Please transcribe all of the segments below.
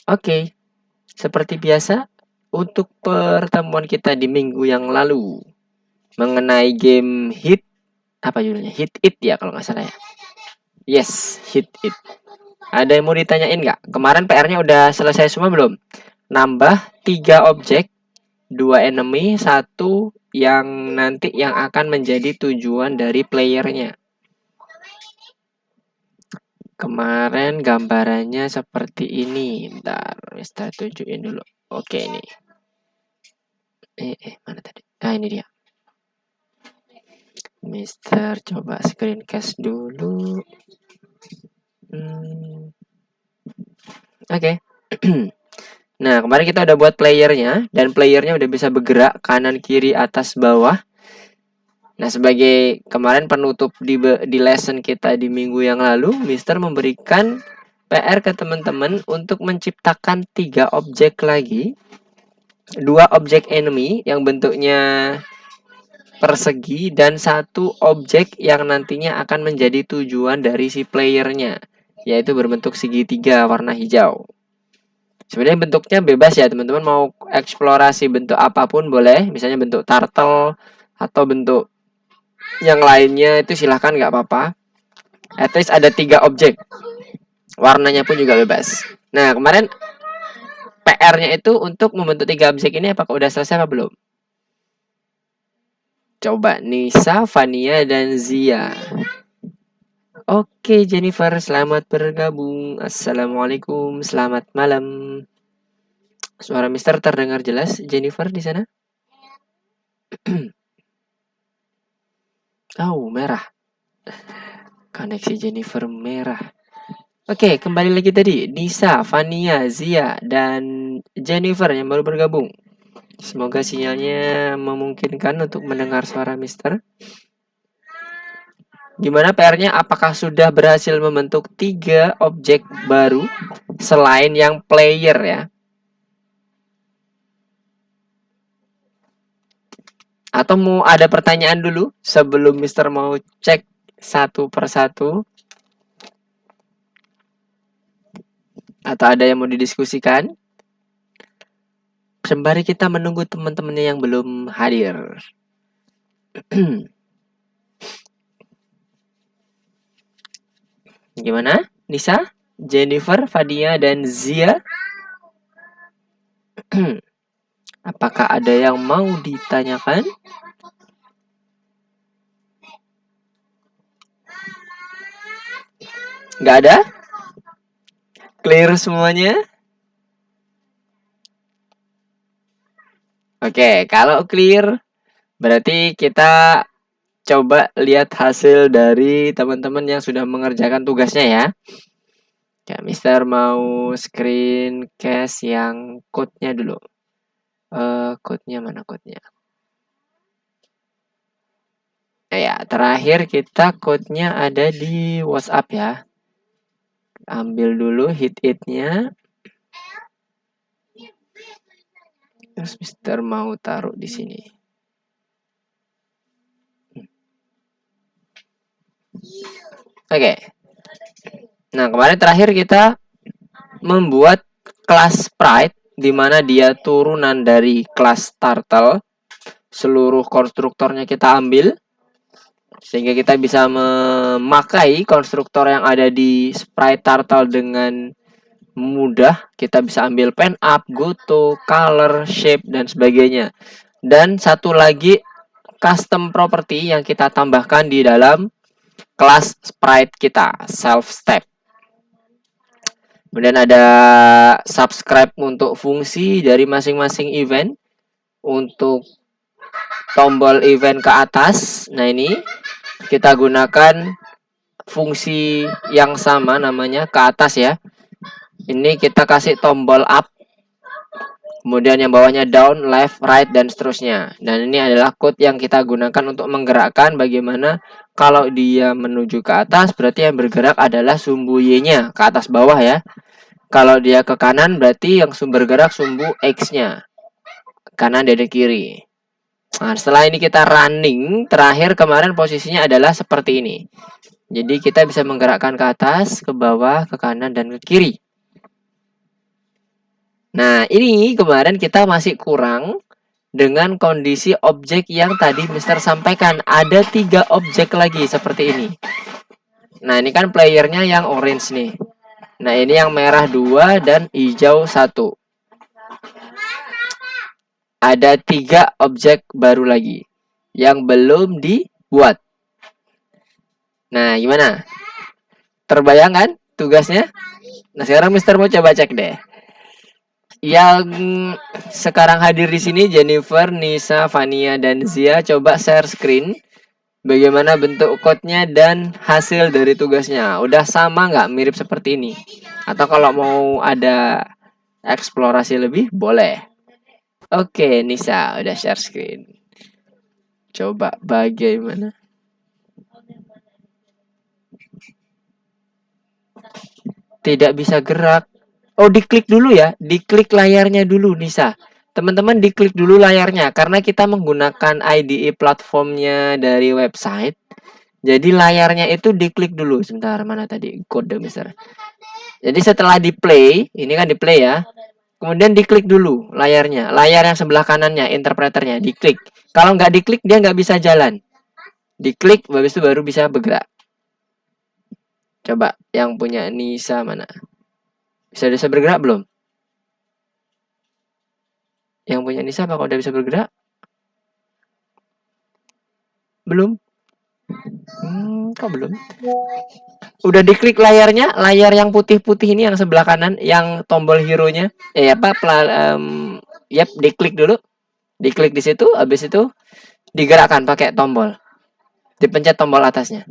Oke, seperti biasa, untuk pertemuan kita di minggu yang lalu mengenai game apa judulnya? Hit It ya kalau nggak salah ya. Yes, Hit It. Ada yang mau ditanyain nggak? Kemarin PR-nya udah selesai semua belum? Nambah 3 objek, 2 enemy, 1 yang nanti yang akan menjadi tujuan dari playernya. Kemarin gambarannya seperti ini. Bentar, Mister tunjukin dulu. Oke, ini. Mana tadi? Nah, ini dia. Mister coba screencast dulu. Oke. Nah, kemarin kita udah buat playernya, dan playernya udah bisa bergerak kanan, kiri, atas, bawah. Nah, sebagai kemarin penutup di lesson kita di minggu yang lalu, Mister memberikan PR ke teman-teman untuk menciptakan 3 objek lagi. 2 objek enemy yang bentuknya persegi, dan 1 objek yang nantinya akan menjadi tujuan dari si playernya, yaitu berbentuk segitiga warna hijau. Sebenarnya bentuknya bebas ya, teman-teman mau eksplorasi bentuk apapun boleh, misalnya bentuk turtle atau bentuk yang lainnya itu silahkan, nggak apa-apa. At least ada 3 objek, warnanya pun juga bebas. Nah, kemarin PR-nya itu untuk membentuk 3 objek ini apakah udah selesai apa belum? Coba Nisa, Fania, dan Zia. Oke, Jennifer, selamat bergabung. Assalamualaikum, selamat malam. Suara Mister terdengar jelas, Jennifer di sana? Oh, merah. Koneksi Jennifer merah. Oke, kembali lagi tadi. Nisa, Fania, Zia, dan Jennifer yang baru bergabung. Semoga sinyalnya memungkinkan untuk mendengar suara Mister. Gimana PR-nya? Apakah sudah berhasil membentuk 3 objek baru selain yang player ya? Atau mau ada pertanyaan dulu sebelum Mister mau cek satu persatu? Atau ada yang mau didiskusikan? Sembari kita menunggu teman-temannya yang belum hadir. Gimana? Nisa, Jennifer, Fadia, dan Zia? Apakah ada yang mau ditanyakan? Nggak ada? Clear semuanya? Oke, kalau clear berarti kita coba lihat hasil dari teman-teman yang sudah mengerjakan tugasnya ya. Ya, Mister mau screencast yang code-nya dulu. Code-nya mana code-nya? Nah, ya, terakhir kita code-nya ada di WhatsApp ya. Ambil dulu hit it-nya. Terus Mister mau taruh di sini. Oke. Nah, kemarin terakhir kita membuat kelas sprite di mana dia turunan dari kelas turtle. Seluruh konstruktornya kita ambil sehingga kita bisa memakai konstruktor yang ada di sprite turtle dengan mudah. Kita bisa ambil pen up, goto, color, shape, dan sebagainya. Dan satu lagi custom property yang kita tambahkan di dalam kelas sprite kita, self step. Kemudian ada subscribe untuk fungsi dari masing-masing event. Untuk tombol event ke atas, nah ini kita gunakan fungsi yang sama namanya ke atas ya. Ini kita kasih tombol up, kemudian yang bawahnya down, left, right, dan seterusnya. Dan ini adalah code yang kita gunakan untuk menggerakkan bagaimana kalau dia menuju ke atas berarti yang bergerak adalah sumbu Y-nya ke atas bawah ya. Kalau dia ke kanan berarti yang sumber gerak sumbu X-nya, kanan dan kiri. Nah, setelah ini kita running, terakhir kemarin posisinya adalah seperti ini. Jadi kita bisa menggerakkan ke atas, ke bawah, ke kanan, dan ke kiri. Nah, ini kemarin kita masih kurang dengan kondisi objek yang tadi Mister sampaikan. Ada 3 objek lagi seperti ini. Nah, ini kan playernya yang orange nih. Nah, ini yang merah 2 dan hijau 1. Ada 3 objek baru lagi yang belum dibuat. Nah, gimana? Terbayang kan tugasnya? Nah, sekarang Mister mau coba cek deh. Yang sekarang hadir di sini Jennifer, Nisa, Fania, dan Zia, coba share screen. Bagaimana bentuk code-nya dan hasil dari tugasnya? Udah sama nggak? Mirip seperti ini? Atau kalau mau ada eksplorasi lebih, boleh. Oke, Nisa, udah share screen. Coba bagaimana? Tidak bisa gerak. Oh, diklik dulu ya. Diklik layarnya dulu, Nisa. Teman-teman diklik dulu layarnya. Karena kita menggunakan IDE platformnya dari website. Jadi layarnya itu diklik dulu. Sebentar, mana tadi kode Mister? Jadi setelah di play, ini kan di play ya. Kemudian diklik dulu layarnya. Layar yang sebelah kanannya, interpreternya. Diklik. Kalau nggak diklik, dia nggak bisa jalan. Diklik, habis itu baru bisa bergerak. Coba yang punya Nisa mana? Bisa bergerak belum? Yang punya Nisa apa kalau udah bisa bergerak? Belum? Kok belum? Udah diklik layarnya, layar yang putih-putih ini yang sebelah kanan, yang tombol hero-nya. Yap, diklik dulu. Diklik di situ, habis itu digerakkan pakai tombol. Dipencet tombol atasnya.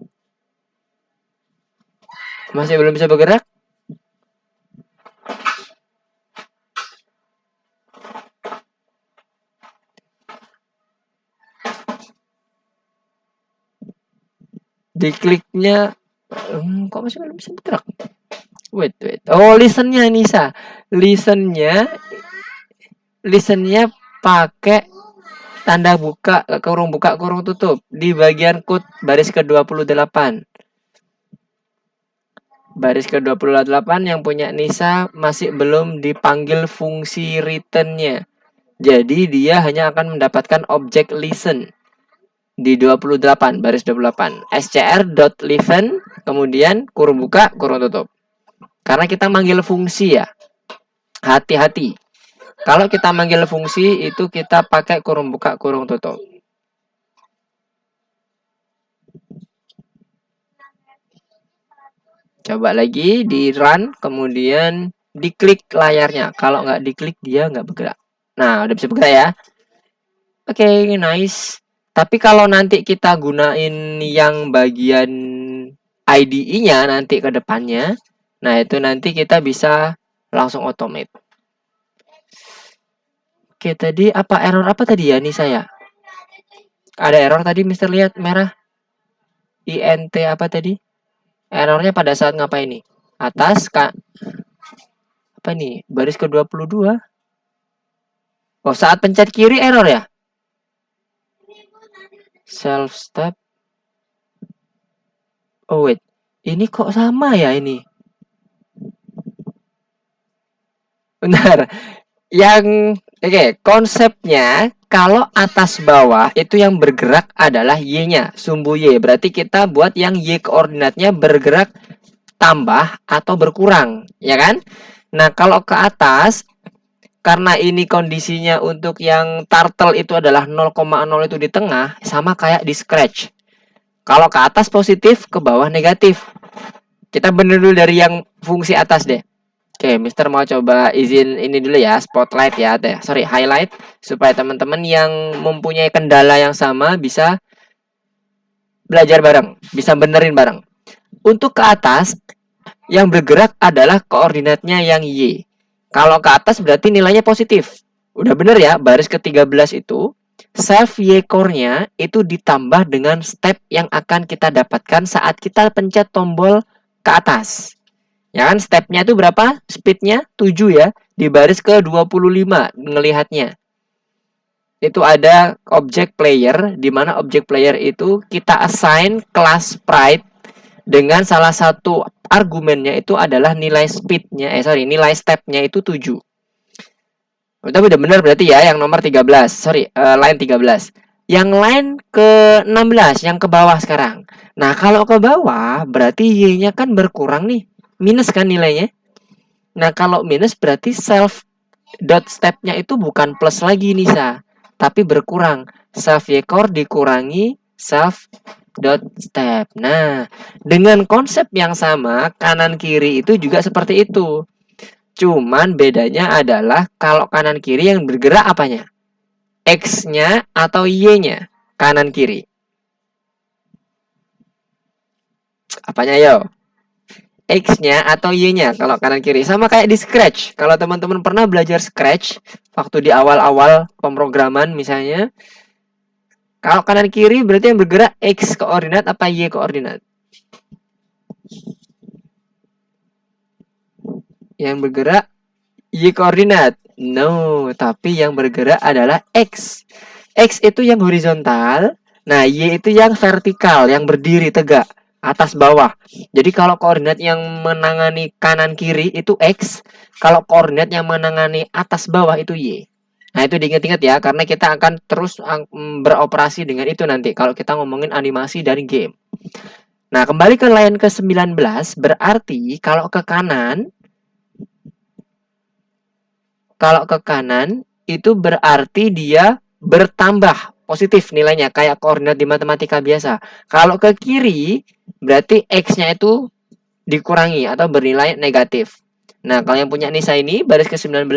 Masih belum bisa bergerak? Dikliknya kok masih belum bisa bergerak? Wait. Oh, listennya Nisa. Listennya pakai tanda buka, kurung tutup di bagian code baris ke-28. Baris ke-28 yang punya Nisa masih belum dipanggil fungsi return-nya. Jadi dia hanya akan mendapatkan objek listen di 28, baris 28. scr.listen, kemudian kurung buka, kurung tutup. Karena kita manggil fungsi ya. Hati-hati. Kalau kita manggil fungsi itu kita pakai kurung buka, kurung tutup. Coba lagi di run, kemudian diklik layarnya. Kalau nggak diklik dia nggak bergerak. Nah, udah bisa bergerak ya. Oke, nice. Tapi kalau nanti kita gunain yang bagian IDE-nya nanti ke depannya, nah itu nanti kita bisa langsung automate. Oke, tadi apa error apa tadi ya nih saya? Ada error tadi Mister lihat merah. INT apa tadi? Errornya pada saat ngapain nih? Atas Kak. Apa nih? Baris ke-22. Oh, saat pencet kiri error ya? Self step. Oh wait. Ini kok sama ya ini? Benar. Konsepnya kalau atas bawah itu yang bergerak adalah Y-nya, sumbu Y. Berarti kita buat yang Y koordinatnya bergerak tambah atau berkurang, ya kan? Nah, kalau ke atas karena ini kondisinya untuk yang turtle itu adalah 0,0 itu di tengah, sama kayak di Scratch. Kalau ke atas positif, ke bawah negatif. Kita bener dulu dari yang fungsi atas deh. Oke, Mister mau coba izin ini dulu ya, spotlight ya, highlight supaya teman-teman yang mempunyai kendala yang sama bisa belajar bareng, bisa benerin bareng. Untuk ke atas, yang bergerak adalah koordinatnya yang Y. Kalau ke atas berarti nilainya positif. Udah bener ya, baris ke-13 itu self Y core-nya itu ditambah dengan step yang akan kita dapatkan saat kita pencet tombol ke atas. Ya kan stepnya itu berapa? Speednya 7 ya. Di baris ke-25 ngelihatnya. Itu ada object player, di mana object player itu kita assign class sprite dengan salah satu argumennya itu adalah nilai speednya, nilai stepnya itu 7. Tapi udah benar berarti ya yang nomor 13. Sorry, line 13. Yang line ke 16, yang ke bawah sekarang. Nah, kalau ke bawah berarti Y-nya kan berkurang nih. Minus kan nilainya. Nah, kalau minus berarti self dot step-nya itu bukan plus lagi Nisa, tapi berkurang. Self Y core dikurangi self dot step. Nah, dengan konsep yang sama, kanan kiri itu juga seperti itu. Cuman bedanya adalah kalau kanan kiri yang bergerak apanya? X-nya atau Y-nya? Kanan kiri. Apanya yo? X-nya atau Y-nya kalau kanan kiri. Sama kayak di Scratch. Kalau teman-teman pernah belajar Scratch waktu di awal-awal pemrograman misalnya, kalau kanan kiri berarti yang bergerak X koordinat apa Y koordinat? Yang bergerak Y koordinat. No, tapi yang bergerak adalah X. X itu yang horizontal, nah Y itu yang vertikal, yang berdiri tegak, atas bawah. Jadi kalau koordinat yang menangani kanan kiri itu X, kalau koordinat yang menangani atas bawah itu Y. Nah itu diingat-ingat ya, karena kita akan terus beroperasi dengan itu nanti kalau kita ngomongin animasi dari game. Nah kembali ke line ke 19, berarti kalau ke kanan itu berarti dia bertambah positif nilainya kayak koordinat di matematika biasa. Kalau ke kiri berarti X-nya itu dikurangi atau bernilai negatif. Nah, kalau yang punya Nisa ini baris ke-19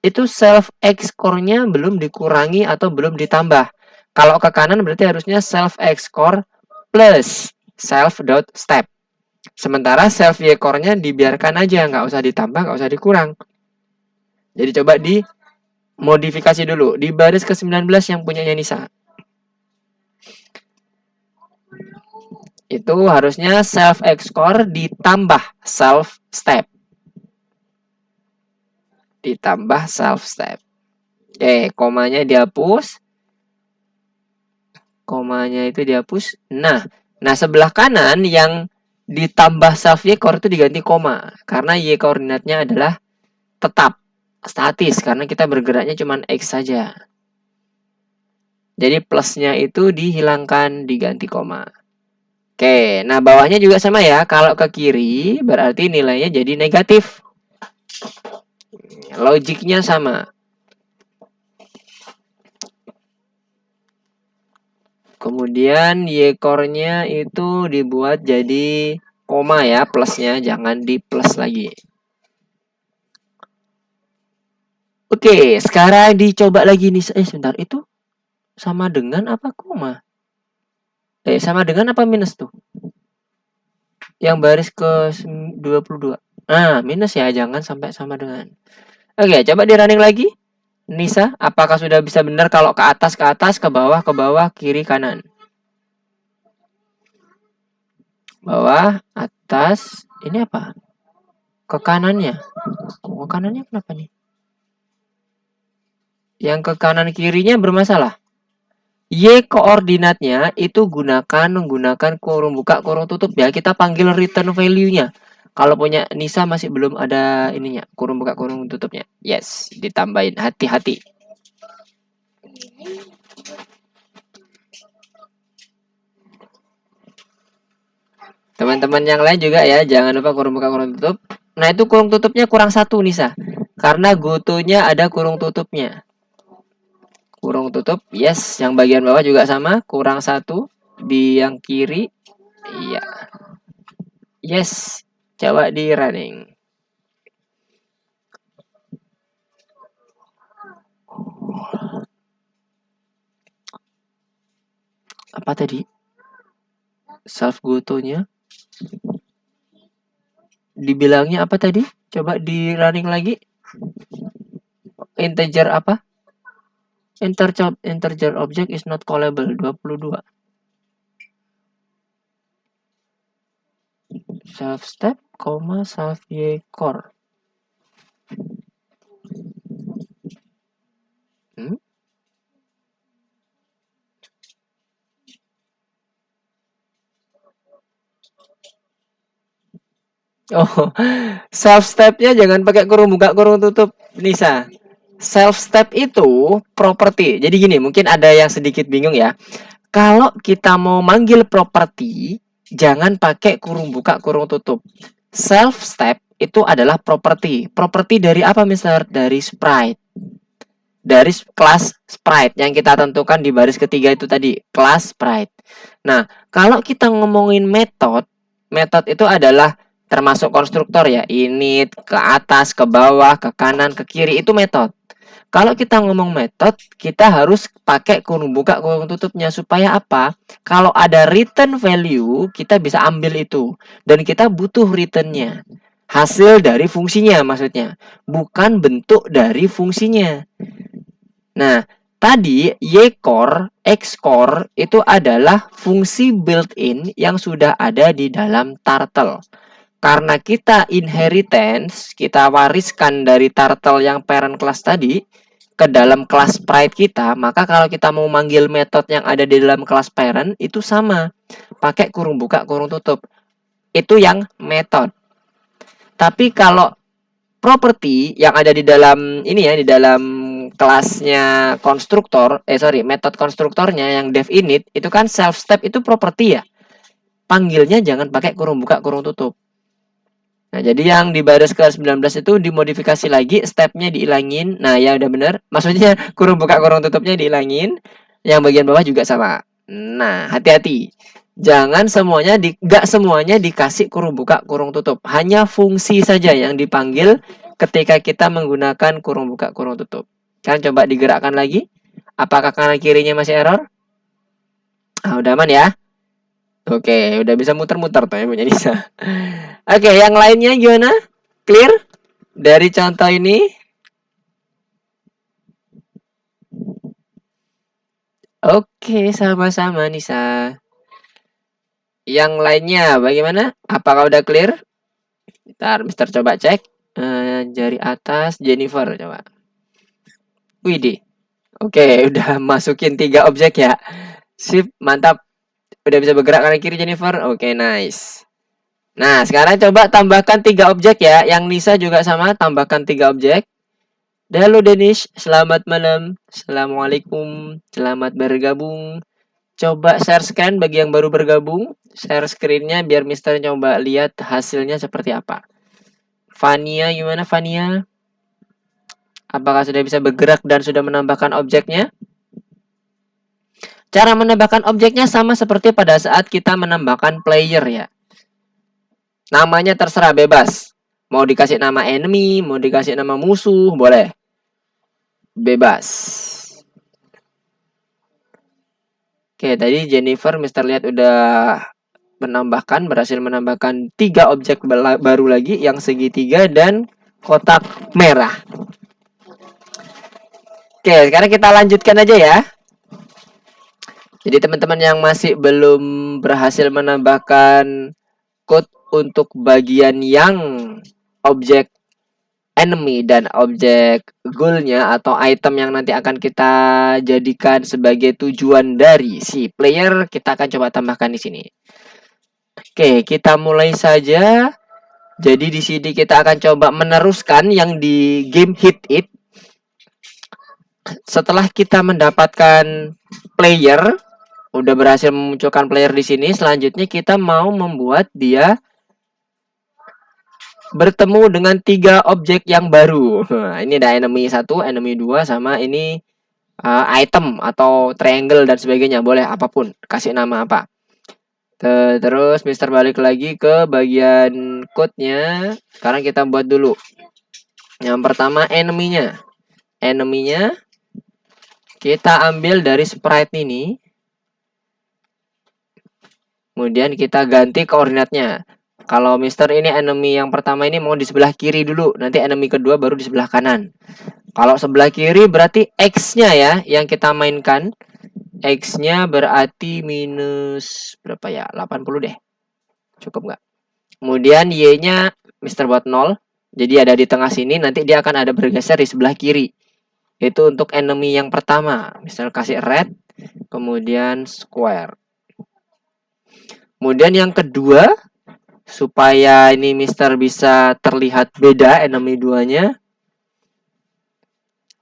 itu self X core-nya belum dikurangi atau belum ditambah. Kalau ke kanan berarti harusnya self X core plus self dot step. Sementara self Y core-nya dibiarkan aja, nggak usah ditambah, nggak usah dikurang. Jadi coba dimodifikasi dulu di baris ke-19 yang punyanya Nisa. Itu harusnya self X core ditambah self step. Ditambah self step. Oke, komanya dihapus. Komanya itu dihapus. Nah sebelah kanan yang ditambah self Y core itu diganti koma. Karena Y koordinatnya adalah tetap statis karena kita bergeraknya cuma X saja. Jadi plusnya itu dihilangkan diganti koma. Oke, nah bawahnya juga sama ya. Kalau ke kiri berarti nilainya jadi negatif. Logiknya sama. Kemudian Y core-nya itu dibuat jadi koma ya, plusnya jangan di plus lagi. Oke, sekarang dicoba lagi nih. Sebentar, itu sama dengan apa koma? Sama dengan apa minus tuh? Yang baris ke 22. Ah, minus ya, jangan sampai sama dengan. Oke, coba di running lagi. Nisa, apakah sudah bisa benar kalau ke atas, ke bawah, kiri, kanan? Bawah, atas, ini apa? Ke kanannya. Ke kanannya kenapa nih? Yang ke kanan kirinya bermasalah. Y koordinatnya itu menggunakan kurung buka, kurung tutup ya. Kita panggil return value-nya. Kalau punya Nisa masih belum ada ininya, kurung buka, kurung tutupnya. Yes, ditambahin. Hati-hati. Teman-teman yang lain juga ya, jangan lupa kurung buka, kurung tutup. Nah, itu kurung tutupnya kurang satu Nisa. Karena gotonya ada kurung tutupnya. Kurung tutup, yes. Yang bagian bawah juga sama, kurang satu. Di yang kiri, iya. Yes, coba di running. Apa tadi? Self gotonya. Dibilangnya apa tadi? Coba di running lagi. Integer apa? Integer object is not callable 22. Self step, self y core. Oh, self stepnya jangan pakai kurung buka kurung tutup, Nisa. Self step itu properti. Jadi gini, mungkin ada yang sedikit bingung ya. Kalau kita mau manggil properti, jangan pakai kurung buka kurung tutup. Self step itu adalah properti. Properti dari apa, Mister? Dari sprite. Dari kelas sprite yang kita tentukan di baris ketiga itu tadi, kelas sprite. Nah, kalau kita ngomongin metode, metode itu adalah termasuk konstruktor ya, init, ke atas, ke bawah, ke kanan, ke kiri, itu metode. Kalau kita ngomong metode, kita harus pakai kurung buka kurung tutupnya supaya apa? Kalau ada return value, kita bisa ambil itu dan kita butuh returnnya. Hasil dari fungsinya maksudnya, bukan bentuk dari fungsinya. Nah, tadi Y-core, X-core itu adalah fungsi built-in yang sudah ada di dalam turtle. Karena kita inheritance, kita wariskan dari turtle yang parent class tadi ke dalam kelas sprite kita, maka kalau kita mau manggil metode yang ada di dalam kelas parent itu sama, pakai kurung buka kurung tutup. Itu yang metode. Tapi kalau properti yang ada di dalam ini ya, di dalam kelasnya konstruktor, metode konstruktornya yang dev init itu kan self step itu properti ya. Panggilnya jangan pakai kurung buka kurung tutup. Nah, jadi yang di baris ke-19 itu dimodifikasi lagi, stepnya dihilangin. Nah, ya udah bener. Maksudnya kurung buka kurung tutupnya dihilangin. Yang bagian bawah juga sama. Nah, hati-hati. Jangan semuanya gak semuanya dikasih kurung buka kurung tutup. Hanya fungsi saja yang dipanggil ketika kita menggunakan kurung buka kurung tutup. Kan coba digerakkan lagi. Apakah kanan kirinya masih error? Ah, udah aman ya. Oke, udah bisa muter-muter tuh ya punya Nisa. Oke, yang lainnya gimana? Clear? Dari contoh ini? Oke, sama-sama Nisa. Yang lainnya bagaimana? Apakah udah clear? Ntar Mister coba cek. Jari atas Jennifer coba. Widih. Oke, udah masukin 3 objek ya. Sip, mantap. Udah bisa bergerak kanan kiri Jennifer. Oke, nice. Nah, sekarang coba tambahkan 3 objek ya. Yang Nisa juga sama, tambahkan 3 objek. Halo Denish, selamat malam. Assalamualaikum, selamat bergabung. Coba share screen bagi yang baru bergabung. Share screen-nya biar Mister coba lihat hasilnya seperti apa. Fania, gimana Fania? Apakah sudah bisa bergerak dan sudah menambahkan objeknya? Cara menambahkan objeknya sama seperti pada saat kita menambahkan player ya. Namanya terserah bebas. Mau dikasih nama enemy, mau dikasih nama musuh, boleh. Bebas. Oke, tadi Jennifer Mister lihat udah berhasil menambahkan 3 objek baru lagi yang segitiga dan kotak merah. Oke, sekarang kita lanjutkan aja ya. Jadi teman-teman yang masih belum berhasil menambahkan code untuk bagian yang objek enemy dan objek goalnya atau item yang nanti akan kita jadikan sebagai tujuan dari si player, kita akan coba tambahkan di sini. Oke, kita mulai saja. Jadi di sini kita akan coba meneruskan yang di game Hit It. Setelah kita mendapatkan player, udah berhasil memunculkan player di sini, selanjutnya kita mau membuat dia bertemu dengan 3 objek yang baru. Nah, ini ada enemy 1, enemy 2 sama ini item atau triangle dan sebagainya, boleh apapun, kasih nama apa. Terus Mister balik lagi ke bagian code-nya. Sekarang kita buat dulu. Yang pertama enemy-nya. Enemy-nya kita ambil dari sprite ini. Kemudian kita ganti koordinatnya. Kalau Mister ini enemy yang pertama ini mau di sebelah kiri dulu. Nanti enemy kedua baru di sebelah kanan. Kalau sebelah kiri berarti X-nya ya yang kita mainkan. X-nya berarti minus berapa ya? 80 deh. Cukup nggak? Kemudian Y-nya Mister buat 0. Jadi ada di tengah sini. Nanti dia akan ada bergeser di sebelah kiri. Itu untuk enemy yang pertama. Mister kasih red. Kemudian square. Kemudian yang kedua, supaya ini Mister bisa terlihat beda enemy 2-nya.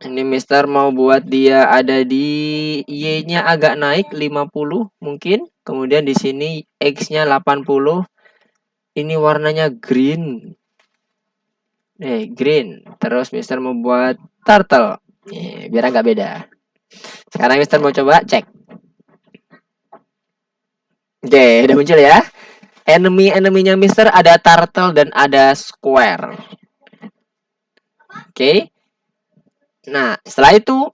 Ini Mister mau buat dia ada di Y-nya agak naik 50 mungkin. Kemudian di sini X-nya 80. Ini warnanya green. Green. Terus Mister mau buat turtle. Biar agak beda. Sekarang Mister mau coba cek. Oke, udah muncul ya. Enemy-enemynya Mister ada turtle dan ada square. Oke. Nah, setelah itu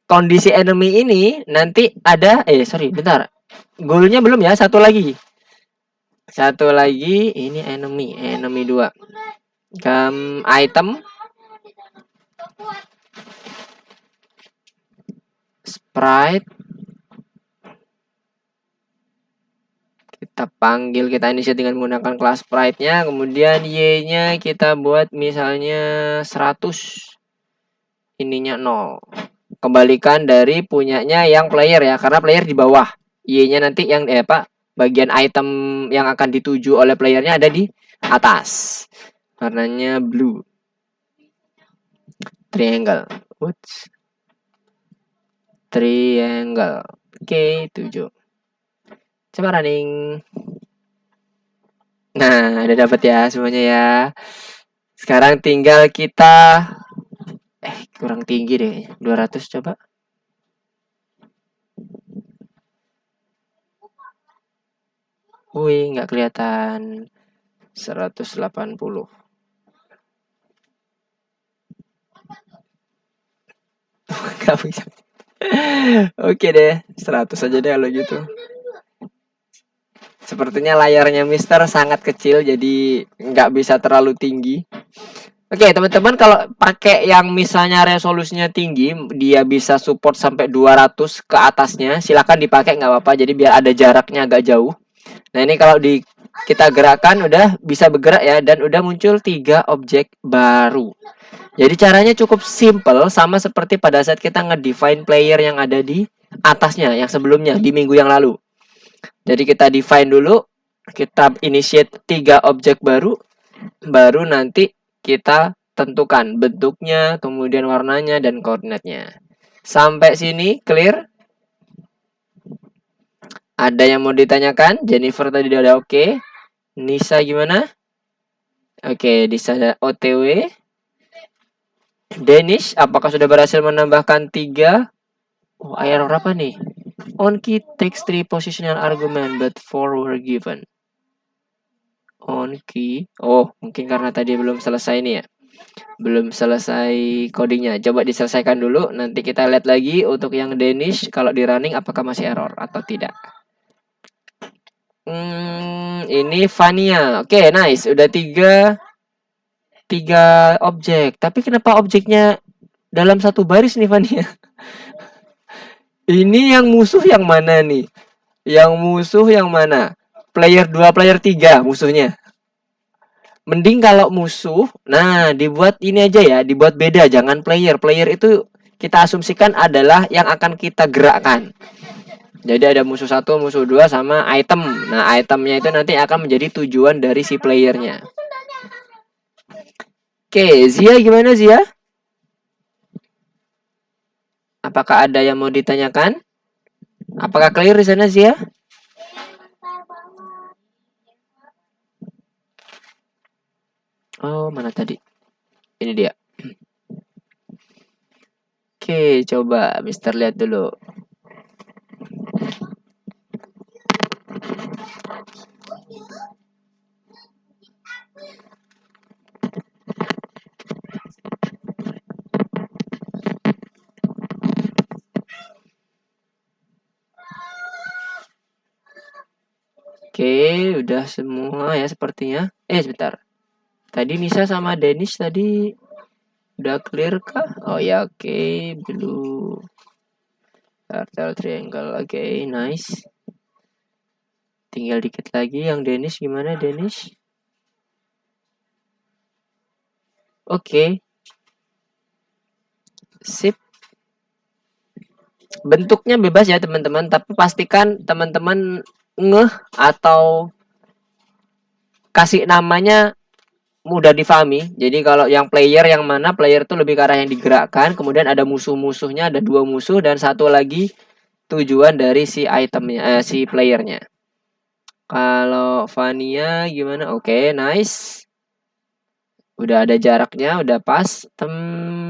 kondisi enemy ini nanti ada bentar. Goalnya belum ya, satu lagi. Satu lagi ini enemy 2. Item sprite kita panggil, kita initiate dengan menggunakan kelas sprite-nya, kemudian Y-nya kita buat misalnya 100, ininya 0. Kembalikan dari punyanya yang player ya, karena player di bawah. Y-nya nanti yang bagian item yang akan dituju oleh playernya ada di atas. Warnanya blue. Triangle. Whoops. Triangle. Oke, 7. Coba running. Nah, udah dapat ya semuanya ya. Sekarang tinggal kita kurang tinggi deh. 200 coba. Wih, nggak kelihatan. 180. Gak bisa. Oke deh, 100 aja deh kalau gitu. Sepertinya layarnya Mister sangat kecil, jadi nggak bisa terlalu tinggi. Oke, teman-teman, kalau pakai yang misalnya resolusinya tinggi, dia bisa support sampai 200 ke atasnya, silakan dipakai, nggak apa-apa. Jadi biar ada jaraknya agak jauh. Nah, ini kalau kita gerakkan udah bisa bergerak ya, dan udah muncul 3 objek baru. Jadi caranya cukup simple, sama seperti pada saat kita nge-define player yang ada di atasnya, yang sebelumnya di minggu yang lalu. Jadi kita define dulu, kita initiate 3 objek baru, baru nanti kita tentukan bentuknya, kemudian warnanya, dan koordinatnya. Sampai sini clear? Ada yang mau ditanyakan? Jennifer tadi udah oke. Nisa gimana? Oke, Nisa ada OTW. Danish, apakah sudah berhasil menambahkan 3? Oh, error apa nih? On key takes 3 positional argument, but 4 were given. On key. Oh, mungkin karena tadi belum selesai nih ya. Belum selesai codingnya. Coba diselesaikan dulu. Nanti kita lihat lagi untuk yang Danish. Kalau di running apakah masih error atau tidak. Ini Vania. Oke, nice. Udah 3 objek. Tapi kenapa objeknya dalam satu baris nih, Vania? Ini yang musuh yang mana nih? Yang musuh yang mana? Player 2, player 3 musuhnya. Mending kalau musuh, nah dibuat ini aja ya, dibuat beda, jangan player. Player itu kita asumsikan adalah yang akan kita gerakkan. Jadi ada musuh 1, musuh 2 sama item. Nah, itemnya itu nanti akan menjadi tujuan dari si playernya. Oke, Zia gimana Zia? Apakah ada yang mau ditanyakan? Apakah clear di sana Zia? Oh, mana tadi? Ini dia. Oke, coba Mister lihat dulu. Oke, udah semua ya sepertinya. Sebentar. Tadi Nisa sama Denish tadi udah clear kah? Oh ya, oke. Blue. Turtle triangle. Oke, nice. Tinggal dikit lagi yang Denish gimana Denish? Oke. Sip. Bentuknya bebas ya teman-teman, tapi pastikan teman-teman ngeh atau kasih namanya mudah difahami. Jadi kalau yang player yang mana, player itu lebih ke arah yang digerakkan, kemudian ada musuh-musuhnya, ada 2 musuh dan satu lagi tujuan dari si itemnya, si playernya. Kalau Vania gimana? Oke, nice. Udah ada jaraknya, udah pas.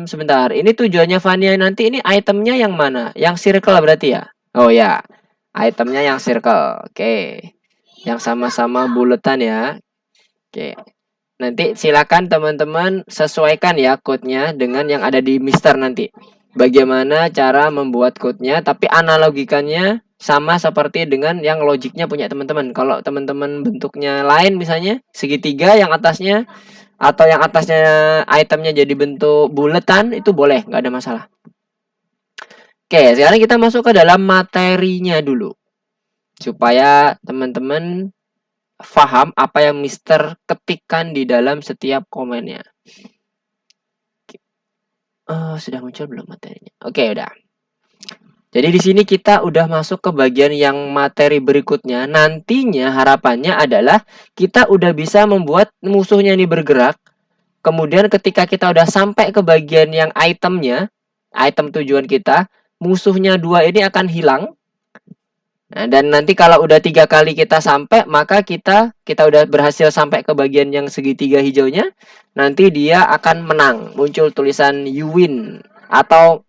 Sebentar. Ini tujuannya Vania nanti ini itemnya yang mana? Yang circle berarti ya? Oh ya, itemnya yang circle. Oke. Yang sama-sama buletan ya. Oke. Nanti silakan teman-teman sesuaikan ya code-nya dengan yang ada di Mister nanti. Bagaimana cara membuat code-nya, tapi analogikannya sama seperti dengan yang logiknya punya teman-teman. Kalau teman-teman bentuknya lain misalnya segitiga yang atasnya atau yang atasnya itemnya jadi bentuk buletan itu boleh, nggak ada masalah. Oke, sekarang kita masuk ke dalam materinya dulu supaya teman-teman paham apa yang Mister ketikkan di dalam setiap komennya. Sudah muncul belum materinya? Oke, udah. Jadi di sini kita udah masuk ke bagian yang materi berikutnya. Nantinya harapannya adalah kita udah bisa membuat musuhnya ini bergerak. Kemudian ketika kita udah sampai ke bagian yang itemnya, item tujuan kita, musuhnya 2 ini akan hilang. Nah, dan nanti kalau udah 3 kali kita sampai, maka kita udah berhasil sampai ke bagian yang segitiga hijaunya, nanti dia akan menang. Muncul tulisan you win atau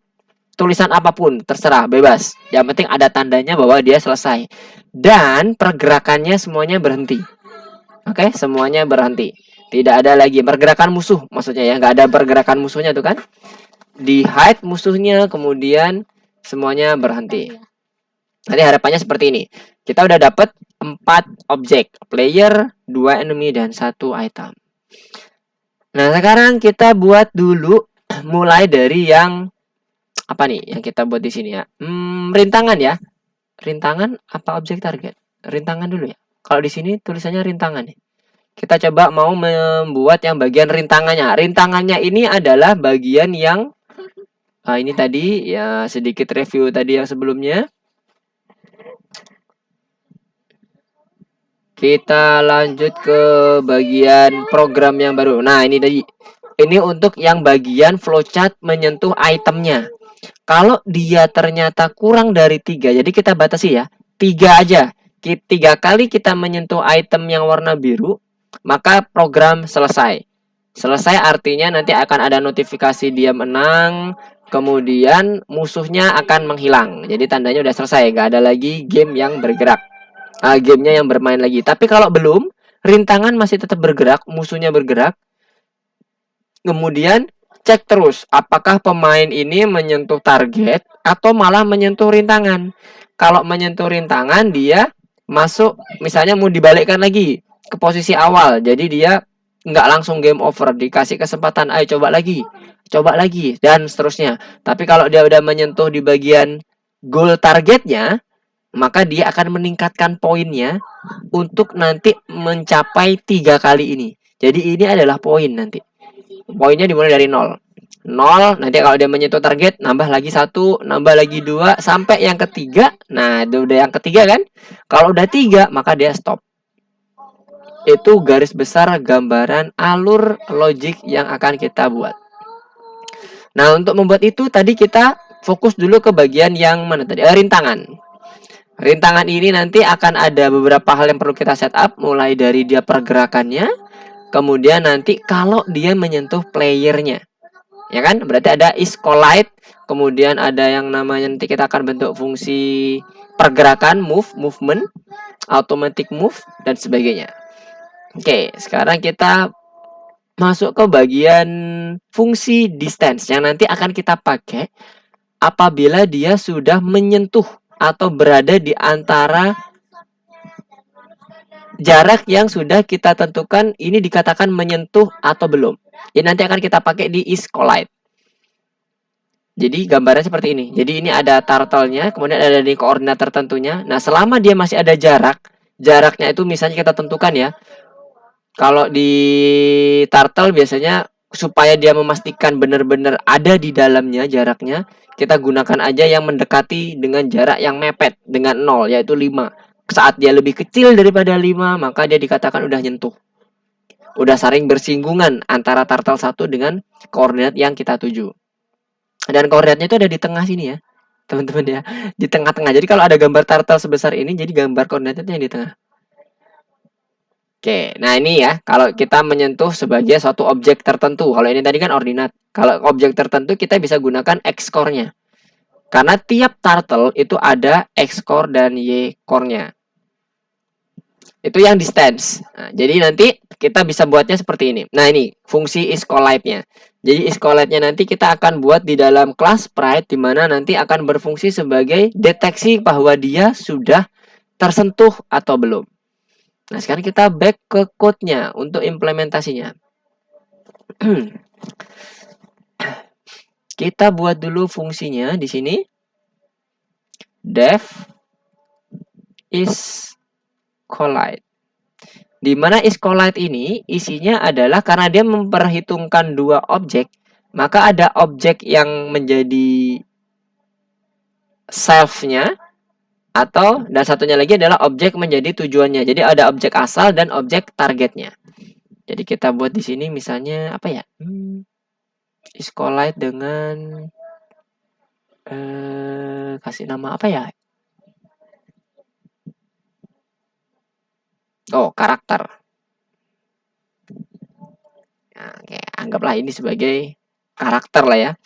tulisan apapun, terserah, bebas. Yang penting ada tandanya bahwa dia selesai. Dan pergerakannya semuanya berhenti. Oke, semuanya berhenti. Tidak ada lagi pergerakan musuh, maksudnya ya, nggak ada pergerakan musuhnya tuh kan. Di hide musuhnya, kemudian semuanya berhenti. Nanti harapannya seperti ini. Kita udah dapat 4 objek, player, 2 enemy, dan 1 item. Nah, sekarang kita buat dulu mulai dari yang apa nih yang kita buat di sini ya? Rintangan ya. Rintangan apa objek target? Rintangan dulu ya. Kalau di sini tulisannya rintangan nih. Kita coba mau membuat yang bagian rintangannya. Rintangannya ini adalah bagian yang ini tadi ya sedikit review tadi yang sebelumnya. Kita lanjut ke bagian program yang baru. Nah, ini tadi. Ini untuk yang bagian flowchart menyentuh itemnya. Kalau dia ternyata kurang dari 3, jadi kita batasi ya. 3 aja. 3 kali kita menyentuh item yang warna biru, maka program selesai. Selesai artinya nanti akan ada notifikasi dia menang, kemudian musuhnya akan menghilang. Jadi tandanya udah selesai, gak ada lagi game yang bergerak. Gamenya yang bermain lagi. Tapi kalau belum, rintangan masih tetap bergerak, musuhnya bergerak. Kemudian cek terus apakah pemain ini menyentuh target atau malah menyentuh rintangan. Kalau menyentuh rintangan dia masuk, misalnya mau dibalikkan lagi ke posisi awal. Jadi dia nggak langsung game over, dikasih kesempatan, ayo coba lagi dan seterusnya. Tapi kalau dia udah menyentuh di bagian goal targetnya, maka dia akan meningkatkan poinnya untuk nanti mencapai 3 kali ini. Jadi ini adalah poin nanti. Poinnya dimulai dari 0. Nanti kalau dia menyentuh target nambah lagi 1, nambah lagi 2 sampai yang ketiga. Nah, itu udah yang ketiga kan? Kalau udah 3 maka dia stop. Itu garis besar gambaran alur logik yang akan kita buat. Nah, untuk membuat itu tadi kita fokus dulu ke bagian yang mana tadi? Rintangan. Rintangan ini nanti akan ada beberapa hal yang perlu kita setup, mulai dari dia pergerakannya, kemudian nanti kalau dia menyentuh playernya, ya kan? Berarti ada is collide, kemudian ada yang namanya nanti kita akan bentuk fungsi pergerakan, movement, automatic move, dan sebagainya. Oke, sekarang kita masuk ke bagian fungsi distance yang nanti akan kita pakai apabila dia sudah menyentuh atau berada di antara jarak yang sudah kita tentukan ini dikatakan menyentuh atau belum. Ini nanti akan kita pakai di is collide. Jadi gambarnya seperti ini. Jadi ini ada turtle-nya, kemudian ada di koordinat tertentunya. Nah, selama dia masih ada jaraknya itu misalnya kita tentukan ya. Kalau di turtle biasanya supaya dia memastikan benar-benar ada di dalamnya jaraknya, kita gunakan aja yang mendekati dengan jarak yang mepet dengan 0, yaitu 5. Saat dia lebih kecil daripada 5, maka dia dikatakan udah nyentuh. Udah saling bersinggungan antara turtle 1 dengan koordinat yang kita tuju. Dan koordinatnya itu ada di tengah sini ya, teman-teman ya. Di tengah-tengah. Jadi kalau ada gambar turtle sebesar ini, jadi gambar koordinatnya yang di tengah. Oke, nah ini ya, kalau kita menyentuh sebagai suatu objek tertentu. Kalau ini tadi kan ordinat. Kalau objek tertentu kita bisa gunakan X-core-nya. Karena tiap turtle itu ada X-core dan Y-core-nya. Itu yang distance. Nah, jadi nanti kita bisa buatnya seperti ini. Nah ini, fungsi isCollide-nya. Jadi isCollide-nya nanti kita akan buat di dalam kelas Sprite, di mana nanti akan berfungsi sebagai deteksi bahwa dia sudah tersentuh atau belum. Nah, sekarang kita back ke code-nya untuk implementasinya. Kita buat dulu fungsinya di sini. Def isCollide. Di mana isCollide ini isinya adalah karena dia memperhitungkan dua objek, maka ada objek yang menjadi self-nya, atau dan satunya lagi adalah objek menjadi tujuannya. Jadi ada objek asal dan objek targetnya. Jadi kita buat di sini misalnya apa ya? isCollide dengan kasih nama apa ya? Oh, karakter. Nah, oke, anggaplah ini sebagai karakter lah ya.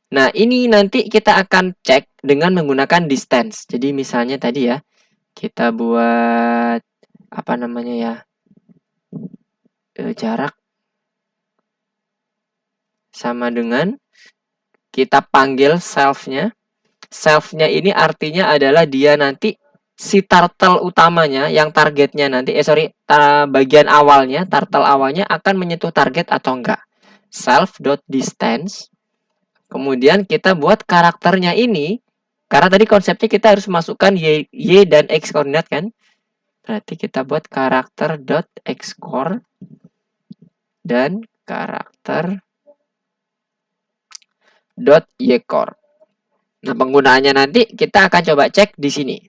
Nah, ini nanti kita akan cek dengan menggunakan distance. Jadi misalnya tadi ya, kita buat apa namanya ya, jarak sama dengan kita panggil self-nya. Self-nya ini artinya adalah dia nanti si turtle utamanya yang targetnya nanti bagian awalnya, turtle awalnya akan menyentuh target atau enggak. Self.distance. Kemudian kita buat karakternya ini, karena tadi konsepnya kita harus masukkan y dan x koordinat kan. Berarti kita buat karakter.xcore dan karakter.ycore. Nah, penggunaannya nanti kita akan coba cek di sini.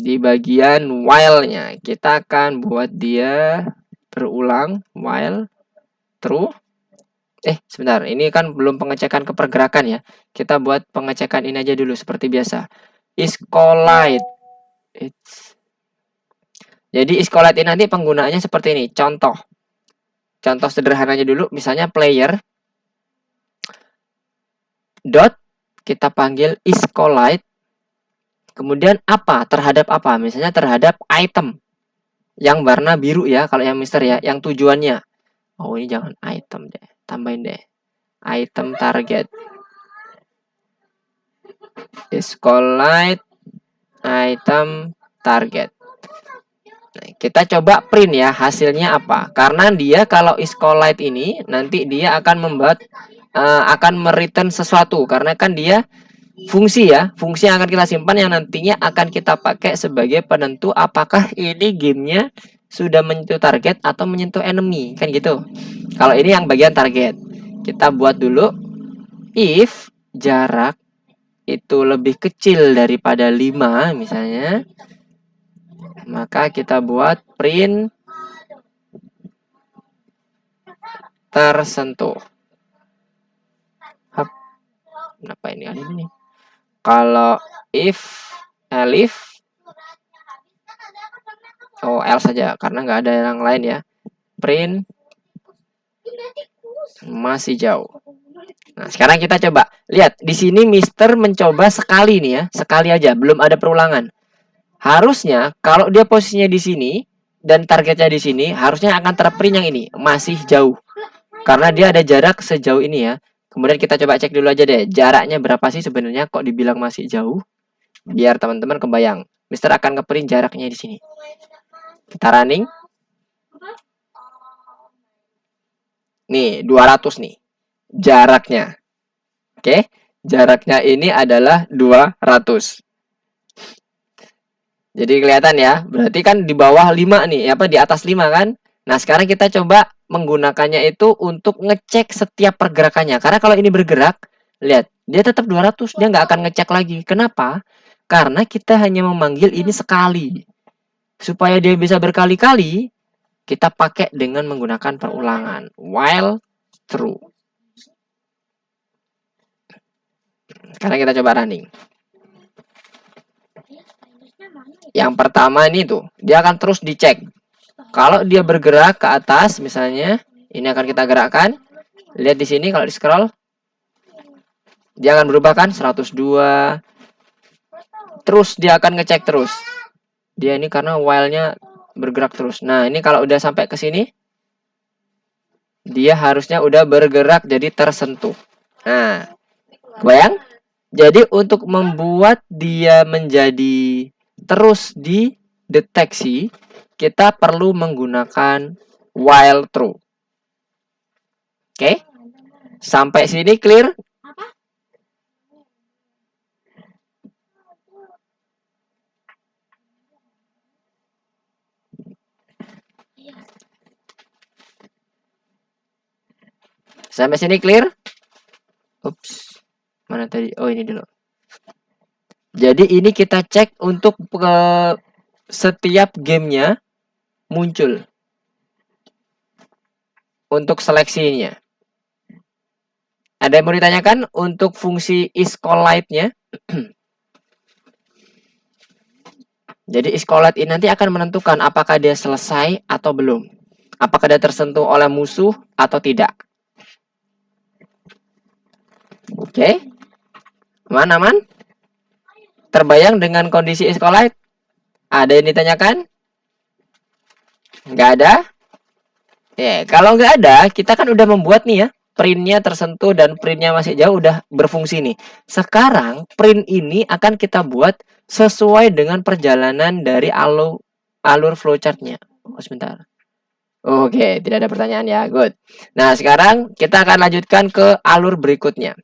Di bagian while-nya, kita akan buat dia berulang while true. Sebentar, ini kan belum pengecekan kepergerakan ya. Kita buat pengecekan ini aja dulu seperti biasa. isCollide. Jadi isCollide ini nanti penggunaannya seperti ini. Contoh sederhananya dulu, misalnya player dot kita panggil isCollide. Kemudian apa? Terhadap apa? Misalnya terhadap item yang warna biru ya, kalau yang mister ya, yang tujuannya. Oh, ini jangan item deh. Tambahin deh. Item target. isCollide item target. Nah, kita coba print ya hasilnya apa. Karena dia kalau isCollide ini nanti dia akan akan mereturn sesuatu, karena kan dia fungsi ya, fungsi yang akan kita simpan yang nantinya akan kita pakai sebagai penentu apakah ini gamenya sudah menyentuh target atau menyentuh enemy, kan gitu. Kalau ini yang bagian target, kita buat dulu if jarak itu lebih kecil daripada 5 misalnya, maka kita buat print tersentuh. Kenapa ini ada ini? Kalau if elif, else saja karena nggak ada yang lain ya. Print masih jauh. Nah, sekarang kita coba lihat di sini Mister mencoba sekali nih ya, sekali aja, belum ada perulangan. Harusnya kalau dia posisinya di sini dan targetnya di sini, harusnya akan terprint yang ini masih jauh, karena dia ada jarak sejauh ini ya. Kemudian kita coba cek dulu aja deh, jaraknya berapa sih sebenarnya kok dibilang masih jauh, biar teman-teman kebayang. Mister akan ngeprint jaraknya di sini. Kita running. Nih, 200 nih jaraknya. Oke, jaraknya ini adalah 200. Jadi kelihatan ya, berarti kan di bawah 5 nih, apa di atas 5 kan? Nah, sekarang kita coba menggunakannya itu untuk ngecek setiap pergerakannya. Karena kalau ini bergerak, lihat, dia tetap 200, dia nggak akan ngecek lagi. Kenapa? Karena kita hanya memanggil ini sekali. Supaya dia bisa berkali-kali, kita pakai dengan menggunakan perulangan while true. Sekarang kita coba running. Yang pertama ini tuh, dia akan terus dicek. Kalau dia bergerak ke atas misalnya, ini akan kita gerakkan. Lihat di sini kalau di scroll, dia akan berubah kan 102. Terus dia akan ngecek terus. Dia ini karena while-nya bergerak terus. Nah, ini kalau udah sampai ke sini, dia harusnya udah bergerak jadi tersentuh. Nah, kebayang? Jadi untuk membuat dia menjadi terus dideteksi, kita perlu menggunakan while true. Oke? Sampai sini clear? Sampai sini clear? Ups. Mana tadi? Oh, ini dulu. Jadi ini kita cek untuk setiap gamenya muncul. Untuk seleksinya. Ada yang mau ditanyakan untuk fungsi isCollide-nya? Jadi isCollide ini nanti akan menentukan apakah dia selesai atau belum. Apakah dia tersentuh oleh musuh atau tidak. Oke. Aman? Terbayang dengan kondisi isCollide? Ada yang ditanyakan? Nggak ada? Ya, kalau nggak ada, kita kan udah membuat nih ya. Printnya tersentuh dan printnya masih jauh udah berfungsi nih. Sekarang print ini akan kita buat sesuai dengan perjalanan dari alur flowchartnya. Oh, sebentar. Oke, tidak ada pertanyaan ya. Good. Nah, sekarang kita akan lanjutkan ke alur berikutnya.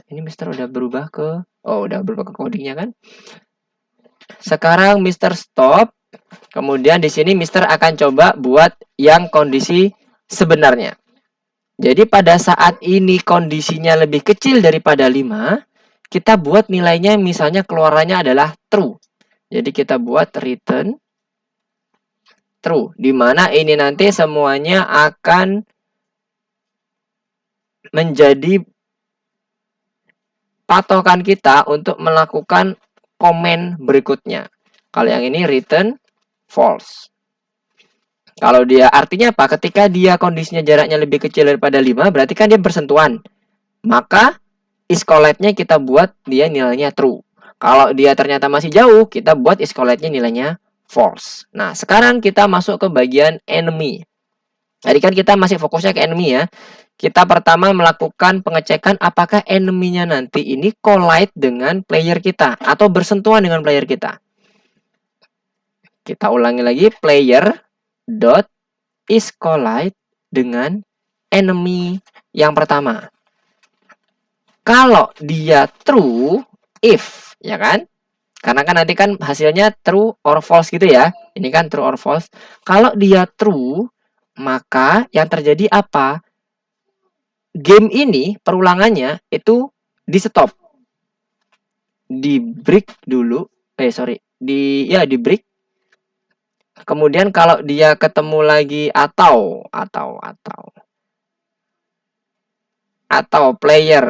Ini Mister udah berubah ke... Oh, udah berubah ke codingnya kan? Sekarang Mister stop. Kemudian di sini Mister akan coba buat yang kondisi sebenarnya. Jadi pada saat ini kondisinya lebih kecil daripada 5, kita buat nilainya misalnya keluarannya adalah true. Jadi kita buat return true, di mana ini nanti semuanya akan menjadi patokan kita untuk melakukan komen berikutnya. Kalau yang ini return false. Kalau dia artinya apa? Ketika dia kondisinya jaraknya lebih kecil daripada 5, berarti kan dia bersentuhan. Maka isCollide-nya kita buat dia nilainya true. Kalau dia ternyata masih jauh, kita buat isCollide-nya nilainya false. Nah, sekarang kita masuk ke bagian enemy. Tadi kan kita masih fokusnya ke enemy ya. Kita pertama melakukan pengecekan apakah enemy-nya nanti ini collide dengan player kita atau bersentuhan dengan player kita. Kita ulangi lagi, player dot isCollide dengan enemy yang pertama. Kalau dia true, if, ya kan? Karena kan nanti kan hasilnya true or false gitu ya. Ini kan true or false. Kalau dia true, maka yang terjadi apa? Game ini perulangannya itu di stop. Di break dulu. Di break. Kemudian kalau dia ketemu lagi atau player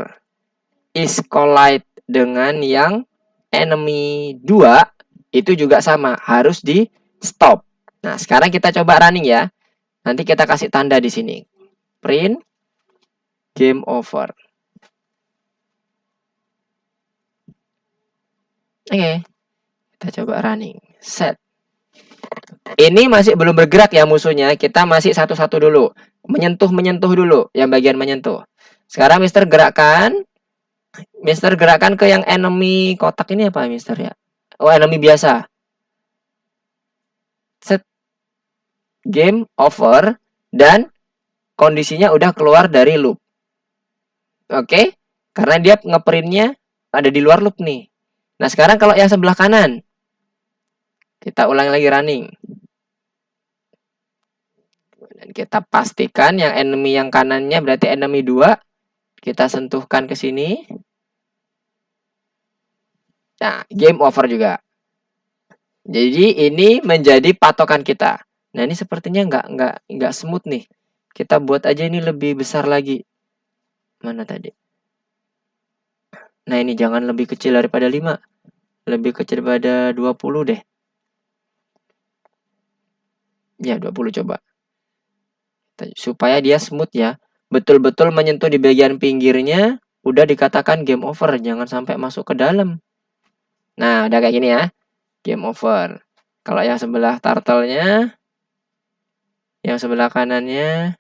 isCollide dengan yang enemy 2 itu juga sama, harus di stop. Nah, sekarang kita coba running ya. Nanti kita kasih tanda di sini. Print game over. Oke. Kita coba running. Set. Ini masih belum bergerak ya musuhnya. Kita masih satu-satu dulu. Menyentuh dulu. Yang bagian menyentuh. Sekarang Mister gerakkan. Mister gerakkan ke yang enemy kotak ini apa Mister ya? Oh, enemy biasa. Set. Game over. Dan kondisinya udah keluar dari loop. Oke? Karena dia ngeprintnya ada di luar loop nih. Nah, sekarang kalau yang sebelah kanan. Kita ulangi lagi running. Dan kita pastikan yang enemy yang kanannya berarti enemy 2. Kita sentuhkan ke sini. Nah, game over juga. Jadi ini menjadi patokan kita. Nah, ini sepertinya nggak smooth nih. Kita buat aja ini lebih besar lagi. Mana tadi? Nah, ini jangan lebih kecil daripada 5. Lebih kecil daripada 20 deh. Ya, 20 coba. Supaya dia smooth ya. Betul-betul menyentuh di bagian pinggirnya, udah dikatakan game over. Jangan sampai masuk ke dalam. Nah, udah kayak gini ya. Game over. Kalau yang sebelah turtle-nya, yang sebelah kanannya,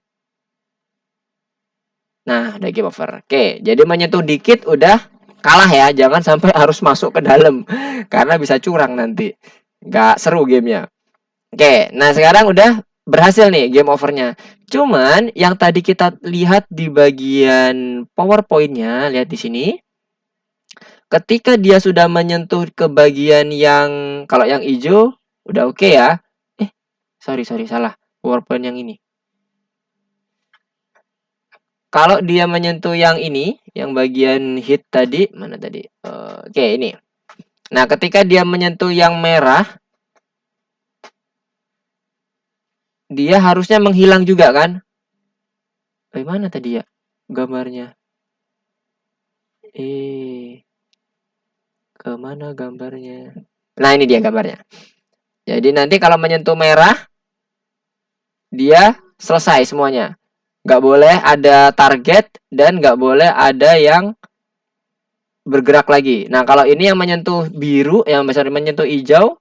nah, udah game over. Oke, jadi menyentuh dikit udah kalah ya. Jangan sampai harus masuk ke dalam. Karena bisa curang nanti. Nggak seru gamenya. Oke, nah sekarang udah berhasil nih game overnya. Cuman yang tadi kita lihat di bagian PowerPoint-nya, lihat di sini. Ketika dia sudah menyentuh ke bagian yang, kalau yang hijau, udah oke ya. Sorry, salah. PowerPoint yang ini. Kalau dia menyentuh yang ini, yang bagian hit tadi, mana tadi? Oke, ini. Nah, ketika dia menyentuh yang merah, dia harusnya menghilang juga kan? Bagaimana tadi ya gambarnya? Kemana gambarnya? Nah, ini dia gambarnya. Jadi nanti kalau menyentuh merah, dia selesai semuanya. Nggak boleh ada target dan nggak boleh ada yang bergerak lagi. Nah, kalau ini yang menyentuh biru, yang besar menyentuh hijau,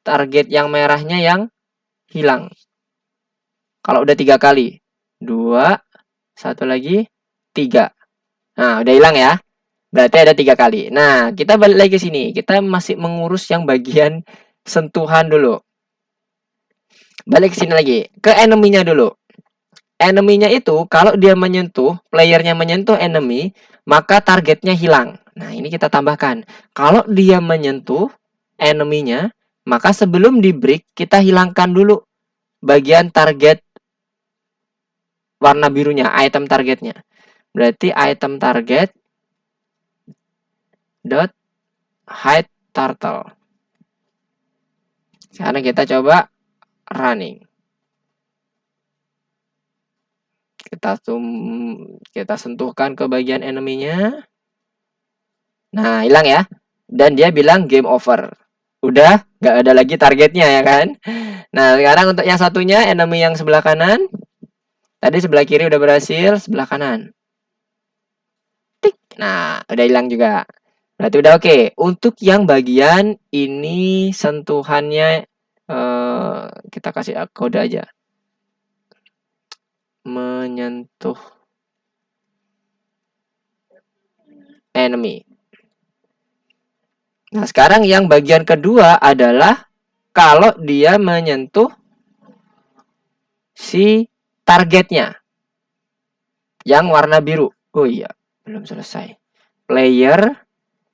target yang merahnya yang hilang. Kalau udah 3 kali. 2, 1 lagi, 3. Nah, udah hilang ya. Berarti ada 3 kali. Nah, kita balik lagi ke sini. Kita masih mengurus yang bagian sentuhan dulu. Balik ke sini lagi. Ke enemy-nya dulu. Enemy-nya itu kalau dia menyentuh, playernya menyentuh enemy, maka targetnya hilang. Nah, ini kita tambahkan. Kalau dia menyentuh enemy-nya, maka sebelum di break kita hilangkan dulu bagian target warna birunya, item targetnya. Berarti item target dot hide turtle. Sekarang kita coba running. Kita sentuhkan ke bagian enemy-nya. Nah, hilang ya. Dan dia bilang game over. Udah nggak ada lagi targetnya ya kan. Nah, sekarang untuk yang satunya, enemy yang sebelah kanan. Tadi sebelah kiri udah berhasil, sebelah kanan. Tik. Nah, udah hilang juga. Berarti udah oke. Untuk yang bagian ini sentuhannya, kita kasih kode aja. Menyentuh enemy. Nah, sekarang yang bagian kedua adalah kalau dia menyentuh si targetnya yang warna biru. Oh iya, belum selesai. Player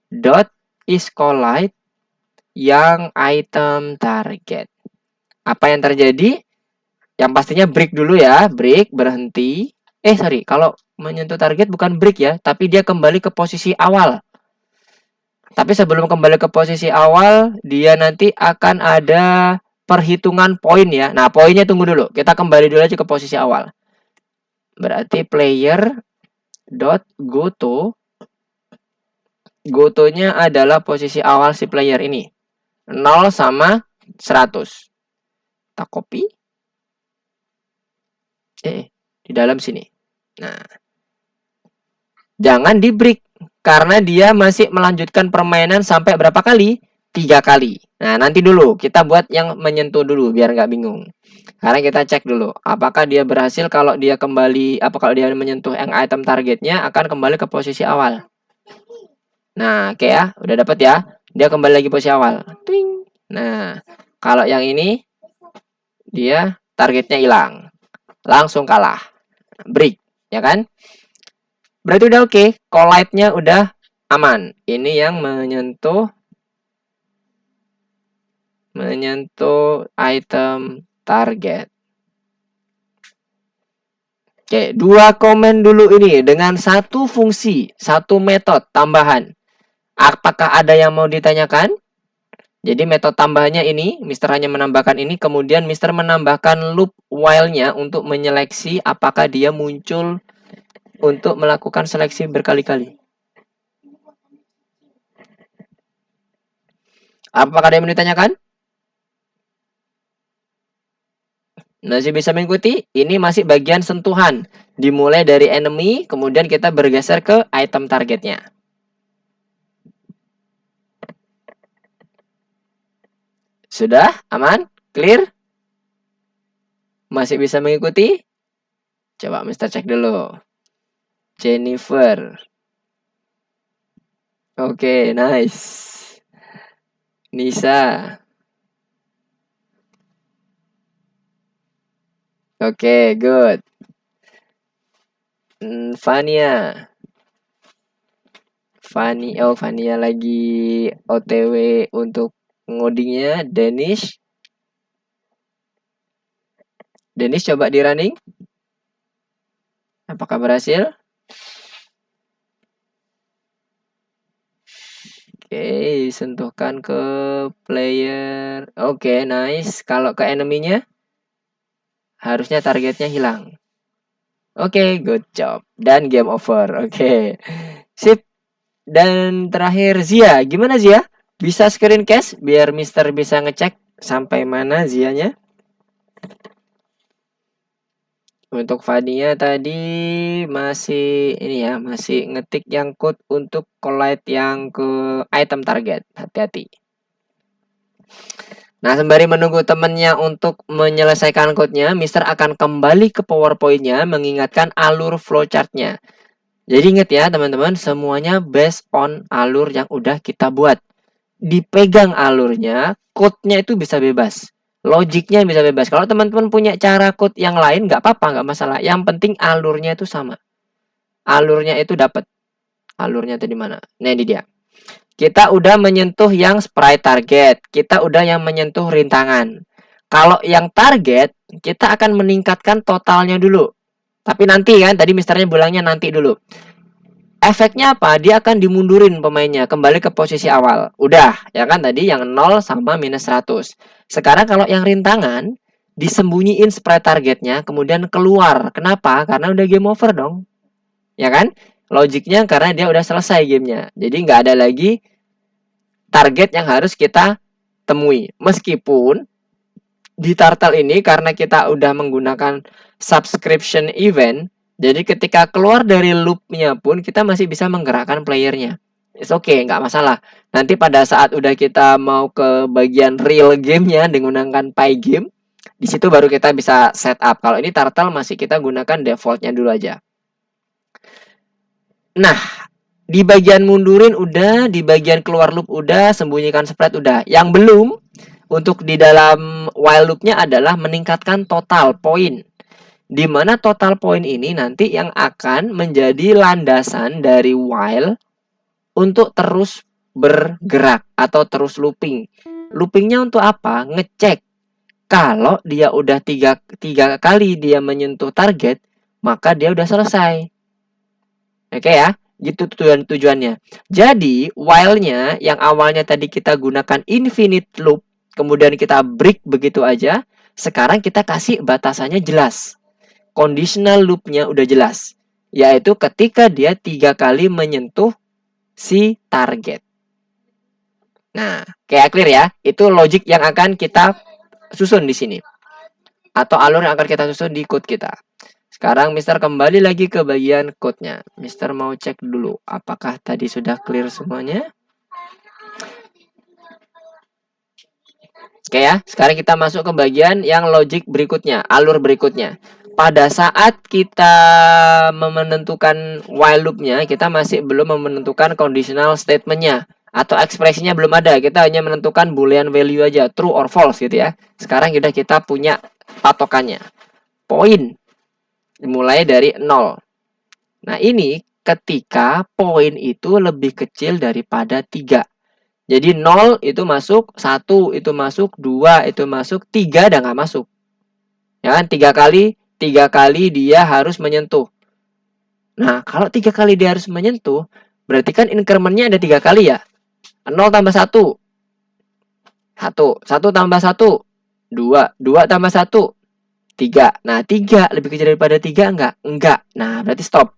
dot is collide yang item target. Apa yang terjadi? Yang pastinya break dulu ya, break, berhenti. Sorry, kalau menyentuh target bukan break ya, tapi dia kembali ke posisi awal. Tapi sebelum kembali ke posisi awal, dia nanti akan ada perhitungan poin ya. Nah, poinnya tunggu dulu. Kita kembali dulu aja ke posisi awal. Berarti player dot goto-nya adalah posisi awal si player ini. 0 sama 100. Kita copy. Di dalam sini. Nah, jangan di break karena dia masih melanjutkan permainan sampai berapa kali? 3 kali. Nah, nanti dulu kita buat yang menyentuh dulu biar nggak bingung. Karena kita cek dulu apakah dia berhasil. Kalau dia kembali, kalau dia menyentuh yang item targetnya akan kembali ke posisi awal. Nah, oke ya, udah dapat ya. Dia kembali lagi posisi awal. Twing. Nah, kalau yang ini dia targetnya hilang. Langsung kalah. Break, ya kan? Berarti udah oke. Collide-nya udah aman. Ini yang menyentuh item target. Oke, 2 komen dulu ini dengan 1 fungsi, 1 metode tambahan. Apakah ada yang mau ditanyakan? Jadi metode tambahannya ini, Mister hanya menambahkan ini, kemudian Mister menambahkan loop while-nya untuk menyeleksi apakah dia muncul untuk melakukan seleksi berkali-kali. Apakah ada yang mau ditanyakan? Masih bisa mengikuti? Ini masih bagian sentuhan. Dimulai dari enemy, kemudian kita bergeser ke item targetnya. Sudah? Aman? Clear? Masih bisa mengikuti? Coba Mister cek dulu. Jennifer. Oke, nice. Nisa. Oke, good. Vania. Vania lagi OTW untuk ngodingnya. Denish coba di running. Apakah berhasil? Oke, sentuhkan ke player. Oke, nice. Kalau ke enemy-nya, harusnya targetnya hilang. Oke, good job. Dan game over. Oke, sip. Dan terakhir Zia. Gimana Zia? Bisa screen cast biar Mister bisa ngecek sampai mana Zianya? Untuk Vania tadi masih ini ya, masih ngetik yang code untuk collide yang ke item target. Hati-hati. Nah, sembari menunggu temannya untuk menyelesaikan code-nya, Mister akan kembali ke PowerPoint-nya mengingatkan alur flowchart-nya. Jadi ingat ya teman-teman, semuanya based on alur yang udah kita buat. Dipegang alurnya, code-nya itu bisa bebas. Logiknya bisa bebas. Kalau teman-teman punya cara code yang lain, nggak apa-apa, nggak masalah. Yang penting alurnya itu sama. Alurnya itu dapat. Alurnya itu di mana? Nah, ini dia. Kita udah menyentuh yang sprite target. Kita udah yang menyentuh rintangan. Kalau yang target, kita akan meningkatkan totalnya dulu. Tapi nanti kan, tadi misternya bilangnya nanti dulu. Efeknya apa? Dia akan dimundurin pemainnya kembali ke posisi awal. Udah, ya kan tadi yang 0 sama minus 100. Sekarang kalau yang rintangan, disembunyiin sprite targetnya, kemudian keluar. Kenapa? Karena udah game over dong. Ya kan? Logiknya karena dia udah selesai gamenya. Jadi nggak ada lagi target yang harus kita temui. Meskipun di Turtle ini karena kita udah menggunakan subscription event, jadi ketika keluar dari loopnya pun kita masih bisa menggerakkan playernya. It's okay, nggak masalah. Nanti pada saat udah kita mau ke bagian real gamenya menggunakan Pygame, di situ baru kita bisa setup. Kalau ini Turtle masih kita gunakan defaultnya dulu aja. Nah, di bagian mundurin udah, di bagian keluar loop udah, sembunyikan sprite udah. Yang belum untuk di dalam while loopnya adalah meningkatkan total poin. Di mana total poin ini nanti yang akan menjadi landasan dari while untuk terus bergerak atau terus looping. Loopingnya untuk apa? Ngecek kalau dia udah tiga kali dia menyentuh target, maka dia udah selesai. Oke ya, gitu tujuannya. Jadi while-nya yang awalnya tadi kita gunakan infinite loop, kemudian kita break begitu aja, sekarang kita kasih batasannya jelas. Conditional loop-nya udah jelas, yaitu ketika dia 3 kali menyentuh si target. Nah, kayak clear ya, itu logic yang akan kita susun di sini. Atau alur yang akan kita susun di code kita. Sekarang Mister kembali lagi ke bagian code-nya. Mister mau cek dulu apakah tadi sudah clear semuanya. Oke ya, sekarang kita masuk ke bagian yang logic berikutnya, alur berikutnya. Pada saat kita menentukan while loop-nya, kita masih belum menentukan conditional statement-nya atau ekspresinya belum ada. Kita hanya menentukan boolean value aja, true or false gitu ya. Sekarang sudah kita punya patokannya. Poin dimulai dari 0. Nah, ini ketika poin itu lebih kecil daripada 3. Jadi 0 itu masuk, 1 itu masuk, 2 itu masuk, 3 udah nggak masuk. Ya kan? 3 kali dia harus menyentuh. Nah, kalau 3 kali dia harus menyentuh, berarti kan increment-nya ada 3 kali ya. 0 tambah 1. 1 tambah 1 2, 2 tambah 1 3. Nah, 3 lebih kecil daripada 3 enggak? Enggak. Nah, berarti stop.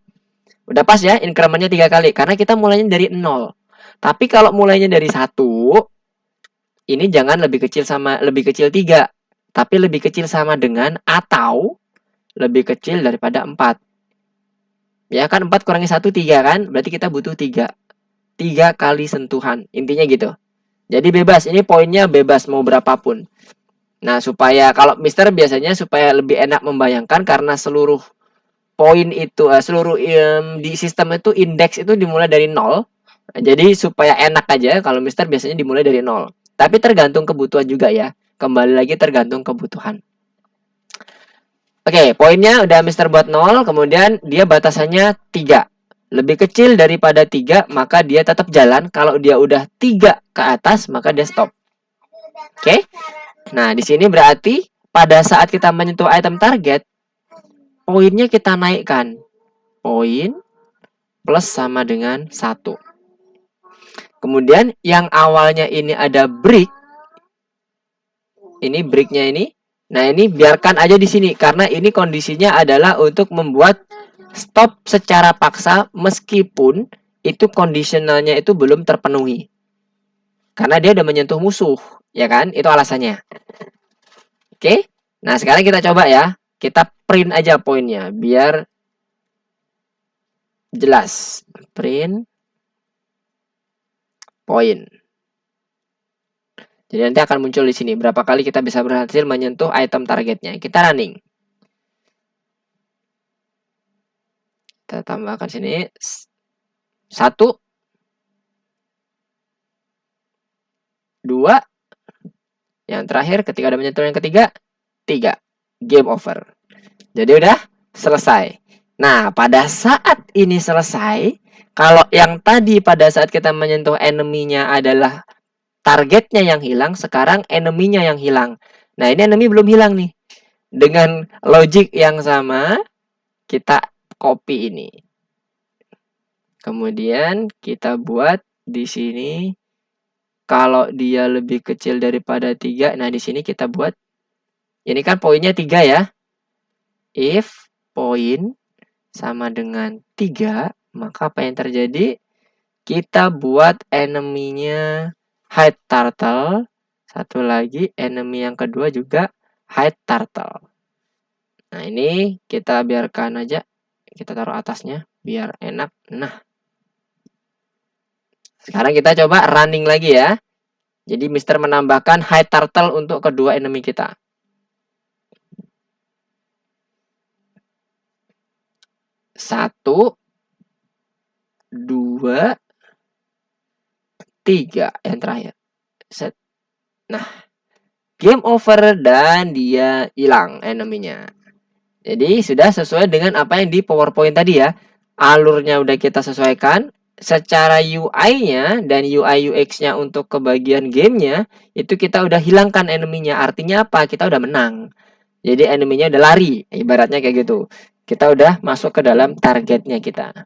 Udah pas ya incrementnya 3 kali karena kita mulainya dari 0. Tapi kalau mulainya dari 1, ini jangan lebih kecil 3, tapi lebih kecil sama dengan atau lebih kecil daripada 4. Ya kan 4 kurangi 1 3 kan? Berarti kita butuh 3. 3 kali sentuhan. Intinya gitu. Jadi bebas, ini poinnya bebas mau berapapun. Nah, supaya kalau Mister biasanya supaya lebih enak membayangkan karena seluruh poin itu seluruh di sistem itu indeks itu dimulai dari 0. Jadi supaya enak aja kalau Mister biasanya dimulai dari 0. Tapi tergantung kebutuhan juga ya. Kembali lagi tergantung kebutuhan. Oke, poinnya udah Mister buat 0, kemudian dia batasannya 3. Lebih kecil daripada 3, maka dia tetap jalan. Kalau dia udah 3 ke atas, maka dia stop. Oke? Nah, di sini berarti pada saat kita menyentuh item target, poinnya kita naikkan. Poin plus sama dengan 1. Kemudian yang awalnya ini ada break. Ini breaknya ini. Nah, ini biarkan aja di sini karena ini kondisinya adalah untuk membuat stop secara paksa meskipun itu kondisionalnya itu belum terpenuhi. Karena dia udah menyentuh musuh, ya kan? Itu alasannya. Oke? Nah, sekarang kita coba ya. Kita print aja poinnya biar jelas. Print poin. Jadi nanti akan muncul di sini berapa kali kita bisa berhasil menyentuh item targetnya. Kita running. Kita tambahkan sini 1 2. Yang terakhir ketika ada menyentuh yang ketiga 3. Game over. Jadi udah selesai. Nah, pada saat ini selesai, kalau yang tadi pada saat kita menyentuh enemy-nya adalah targetnya yang hilang, sekarang enemy-nya yang hilang. Nah, ini enemy belum hilang nih. Dengan logic yang sama, kita copy ini. Kemudian kita buat di sini kalau dia lebih kecil daripada 3. Nah, di sini kita buat ini kan poinnya 3 ya. If poin sama dengan 3, maka apa yang terjadi? Kita buat enemy-nya hide turtle. Satu lagi enemy yang kedua juga hide turtle. Nah, ini kita biarkan aja. Kita taruh atasnya biar enak. Nah, sekarang kita coba running lagi ya. Jadi Mister menambahkan hide turtle untuk kedua enemy kita. 1 2 3 yang terakhir. Set. Nah, game over dan dia hilang enemy-nya. Jadi sudah sesuai dengan apa yang di PowerPoint tadi ya. Alurnya udah kita sesuaikan. Secara UI-nya dan UI UX-nya untuk kebagian gamenya itu kita udah hilangkan enemy-nya. Artinya apa? Kita udah menang. Jadi enemy-nya udah lari. Ibaratnya kayak gitu. Kita udah masuk ke dalam targetnya kita.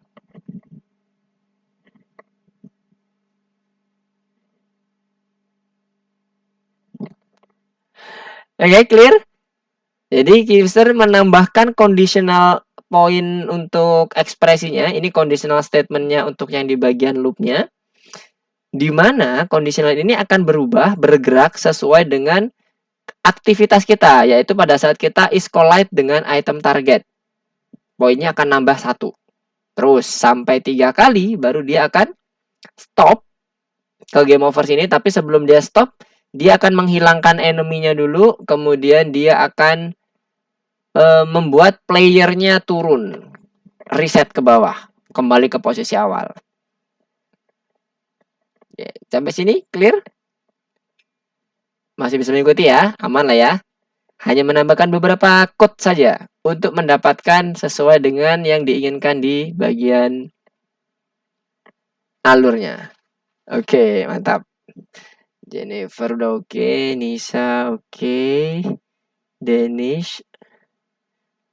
Oke, clear? Jadi Mister menambahkan conditional point untuk ekspresinya. Ini conditional statement-nya untuk yang di bagian loop-nya. Di mana conditional ini akan bergerak sesuai dengan aktivitas kita, yaitu pada saat kita is collide dengan item target. Poinnya akan nambah 1. Terus sampai 3 kali baru dia akan stop ke game over sini. Tapi sebelum dia stop, dia akan menghilangkan enemy-nya dulu. Kemudian dia akan membuat playernya turun, reset ke bawah, kembali ke posisi awal. Oke, sampai sini clear? Masih bisa mengikuti ya, aman lah ya. Hanya menambahkan beberapa code saja untuk mendapatkan sesuai dengan yang diinginkan di bagian alurnya. Oke, mantap. Jennifer udah oke, Nisa oke, Danish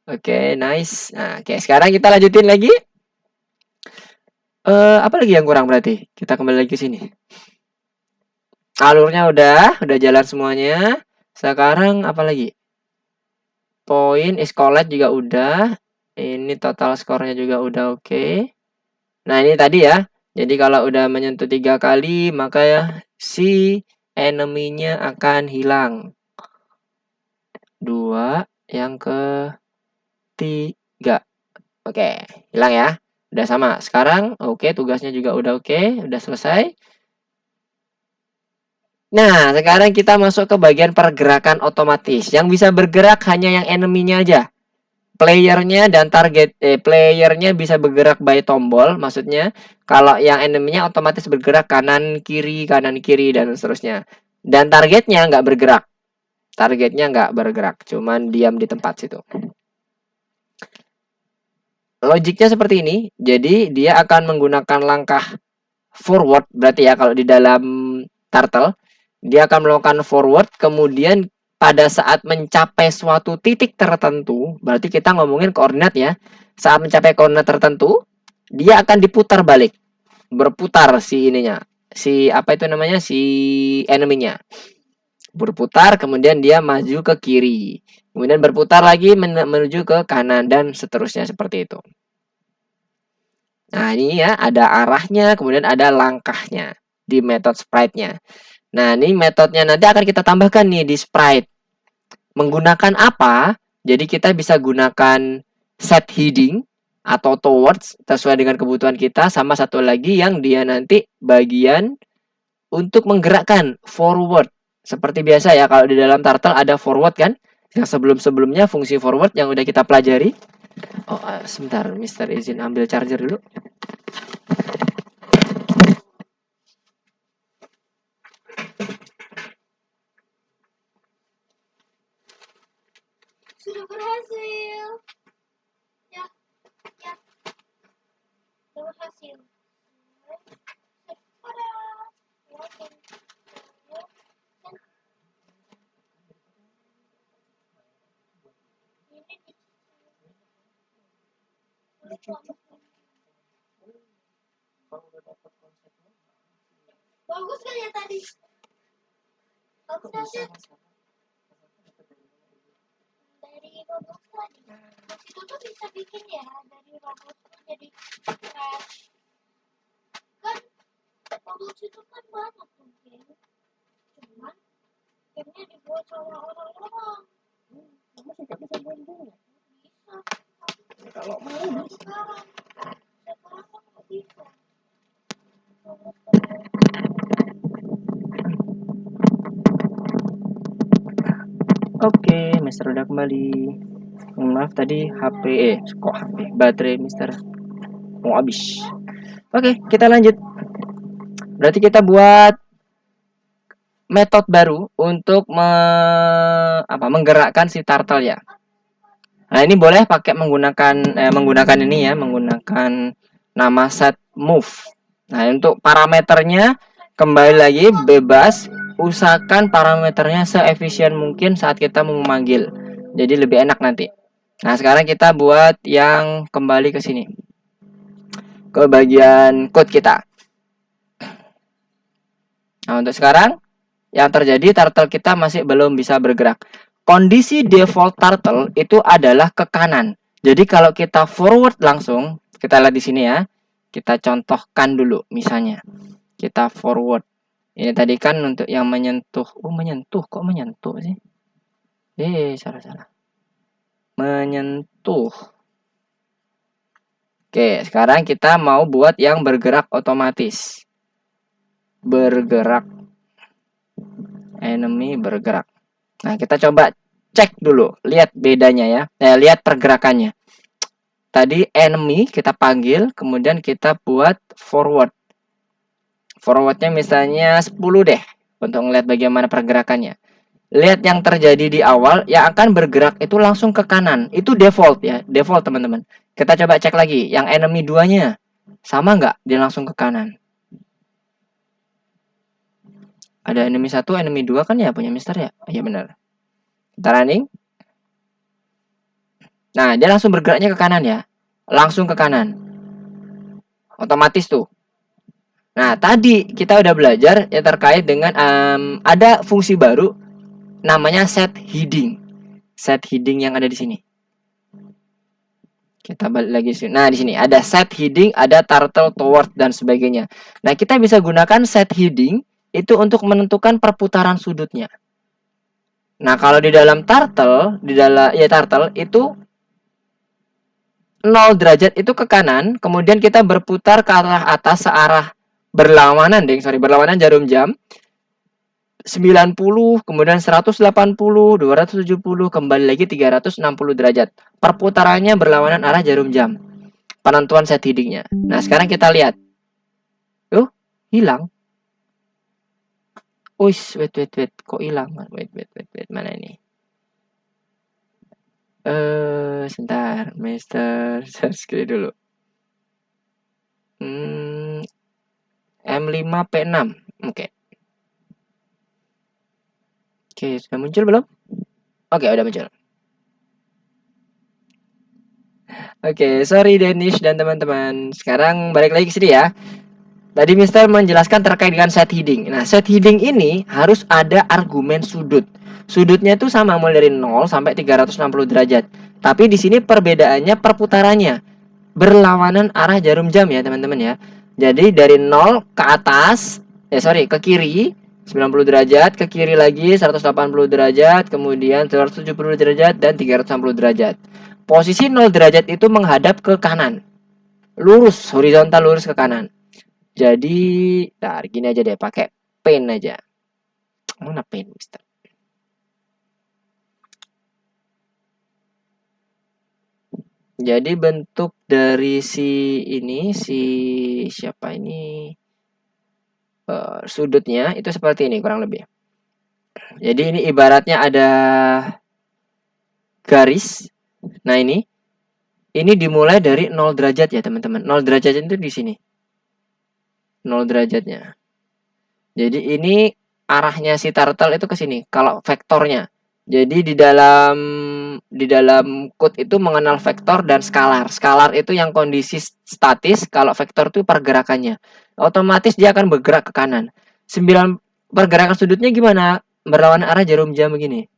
oke, nice. Nah, oke, sekarang kita lanjutin lagi. Apa lagi yang kurang berarti? Kita kembali lagi ke sini. Alurnya udah jalan semuanya. Sekarang apa lagi? Poin is collect juga udah. Ini total skornya juga udah oke. Nah, ini tadi ya. Jadi kalau udah menyentuh 3 kali, maka ya si enemy-nya akan hilang. 2, yang ketiga. Oke, hilang ya. Udah sama. Sekarang oke, tugasnya juga udah oke, udah selesai. Nah, sekarang kita masuk ke bagian pergerakan otomatis. Yang bisa bergerak hanya yang enemy-nya aja. Playernya dan playernya bisa bergerak by tombol, maksudnya kalau yang enemy-nya otomatis bergerak kanan kiri dan seterusnya. Dan targetnya nggak bergerak, cuman diam di tempat situ. Logiknya seperti ini, jadi dia akan menggunakan langkah forward, berarti ya kalau di dalam turtle dia akan melakukan forward, kemudian pada saat mencapai suatu titik tertentu, berarti kita ngomongin koordinat ya. Saat mencapai koordinat tertentu, dia akan diputar balik. Berputar si ininya. Si apa itu namanya? Si enemy-nya. Berputar, kemudian dia maju ke kiri. Kemudian berputar lagi menuju ke kanan dan seterusnya seperti itu. Nah, ini ya ada arahnya, kemudian ada langkahnya di metode sprite-nya. Nah, ini metodenya nanti akan kita tambahkan nih di sprite. Menggunakan apa? Jadi kita bisa gunakan set heading atau towards sesuai dengan kebutuhan kita, sama satu lagi yang dia nanti bagian untuk menggerakkan forward. Seperti biasa ya, kalau di dalam turtle ada forward kan? Yang sebelum-sebelumnya fungsi forward yang udah kita pelajari. Oh, sebentar, Mister izin ambil charger dulu. Sudah berhasil. Ya. Sudah berhasil. Bagus kan ya tadi? Bagus kan? Dari Roblox tadi. Terus itu tuh bisa bikin ya dari Roblox tuh jadi crash. Kan Roblox itu kan banyak tuh game. Cuman gamenya dibuat sama orang-orang. Kamu tidak bisa buat game ya? Bisa. Kalau mau sekarang. Sekarang kan nggak bisa. Oke, Mister udah kembali. Maaf tadi HP kok HP baterai Mister mau habis. Oke, kita lanjut. Berarti kita buat metode baru untuk menggerakkan si turtle ya. Nah, ini boleh pakai menggunakan ini ya, menggunakan nama set move. Nah, untuk parameternya kembali lagi bebas, usahakan parameternya seefisien mungkin saat kita mau memanggil. Jadi lebih enak nanti. Nah, sekarang kita buat yang kembali ke sini. Ke bagian code kita. Nah, untuk sekarang yang terjadi turtle kita masih belum bisa bergerak. Kondisi default turtle itu adalah ke kanan. Jadi kalau kita forward langsung, kita lihat di sini ya. Kita contohkan dulu misalnya. Kita forward. Ini tadi kan untuk yang menyentuh. Oh, menyentuh. Kok menyentuh sih? Salah. Menyentuh. Oke, sekarang kita mau buat yang bergerak otomatis. Bergerak. Enemy bergerak. Nah, kita coba cek dulu, lihat bedanya ya. Lihat pergerakannya. Tadi enemy kita panggil, kemudian kita buat forward. Forwardnya misalnya 10 deh, untuk ngeliat bagaimana pergerakannya. Lihat yang terjadi di awal, yang akan bergerak itu langsung ke kanan. Itu default ya, default teman-teman. Kita coba cek lagi, yang enemy 2-nya. Sama nggak? Dia langsung ke kanan. Ada enemy 1, enemy 2 kan ya punya Mister ya? Iya benar. Kita running. Nah, dia langsung bergeraknya ke kanan ya. Langsung ke kanan. Otomatis tuh. Nah, tadi kita udah belajar ya terkait dengan ada fungsi baru namanya set heading. Set heading yang ada di sini. Kita balik lagi sini. Nah, di sini ada set heading, ada turtle toward dan sebagainya. Nah, kita bisa gunakan set heading itu untuk menentukan perputaran sudutnya. Nah, kalau di dalam turtle itu 0 derajat itu ke kanan, kemudian kita berputar ke arah atas searah berlawanan, berlawanan jarum jam. 90, kemudian 180, 270, kembali lagi 360 derajat. Perputarannya berlawanan arah jarum jam. Penentuan set headingnya. Nah, sekarang kita lihat. Hilang. Wait. Kok hilang? Wait. Mana ini? Sebentar. Mister search dulu. M5P6. Oke. Oke, sudah muncul belum? Oke, udah muncul. Oke, sorry Danish dan teman-teman. Sekarang balik lagi ke sini ya. Tadi Mister menjelaskan terkait dengan set heading. Nah, set heading ini harus ada argumen sudut. Sudutnya itu sama mulai dari 0 sampai 360 derajat. Tapi di sini perbedaannya perputarannya. Berlawanan arah jarum jam ya, teman-teman ya. Jadi dari 0 ke atas, ke kiri 90 derajat, ke kiri lagi 180 derajat, kemudian 270 derajat dan 360 derajat. Posisi 0 derajat itu menghadap ke kanan. Lurus, horizontal lurus ke kanan. Jadi, gini aja deh, pakai pen aja. Mana pen, Mister? Jadi bentuk dari siapa ini? Sudutnya itu seperti ini kurang lebih. Jadi ini ibaratnya ada garis. Nah, ini dimulai dari 0 derajat ya, teman-teman. 0 derajat itu di sini. 0 derajatnya. Jadi ini arahnya si turtle itu ke sini kalau vektornya. Jadi di dalam code itu mengenal vektor dan skalar. Skalar itu yang kondisi statis, kalau vektor itu pergerakannya. Otomatis dia akan bergerak ke kanan. 9 pergerakan sudutnya gimana? Berlawanan arah jarum jam begini.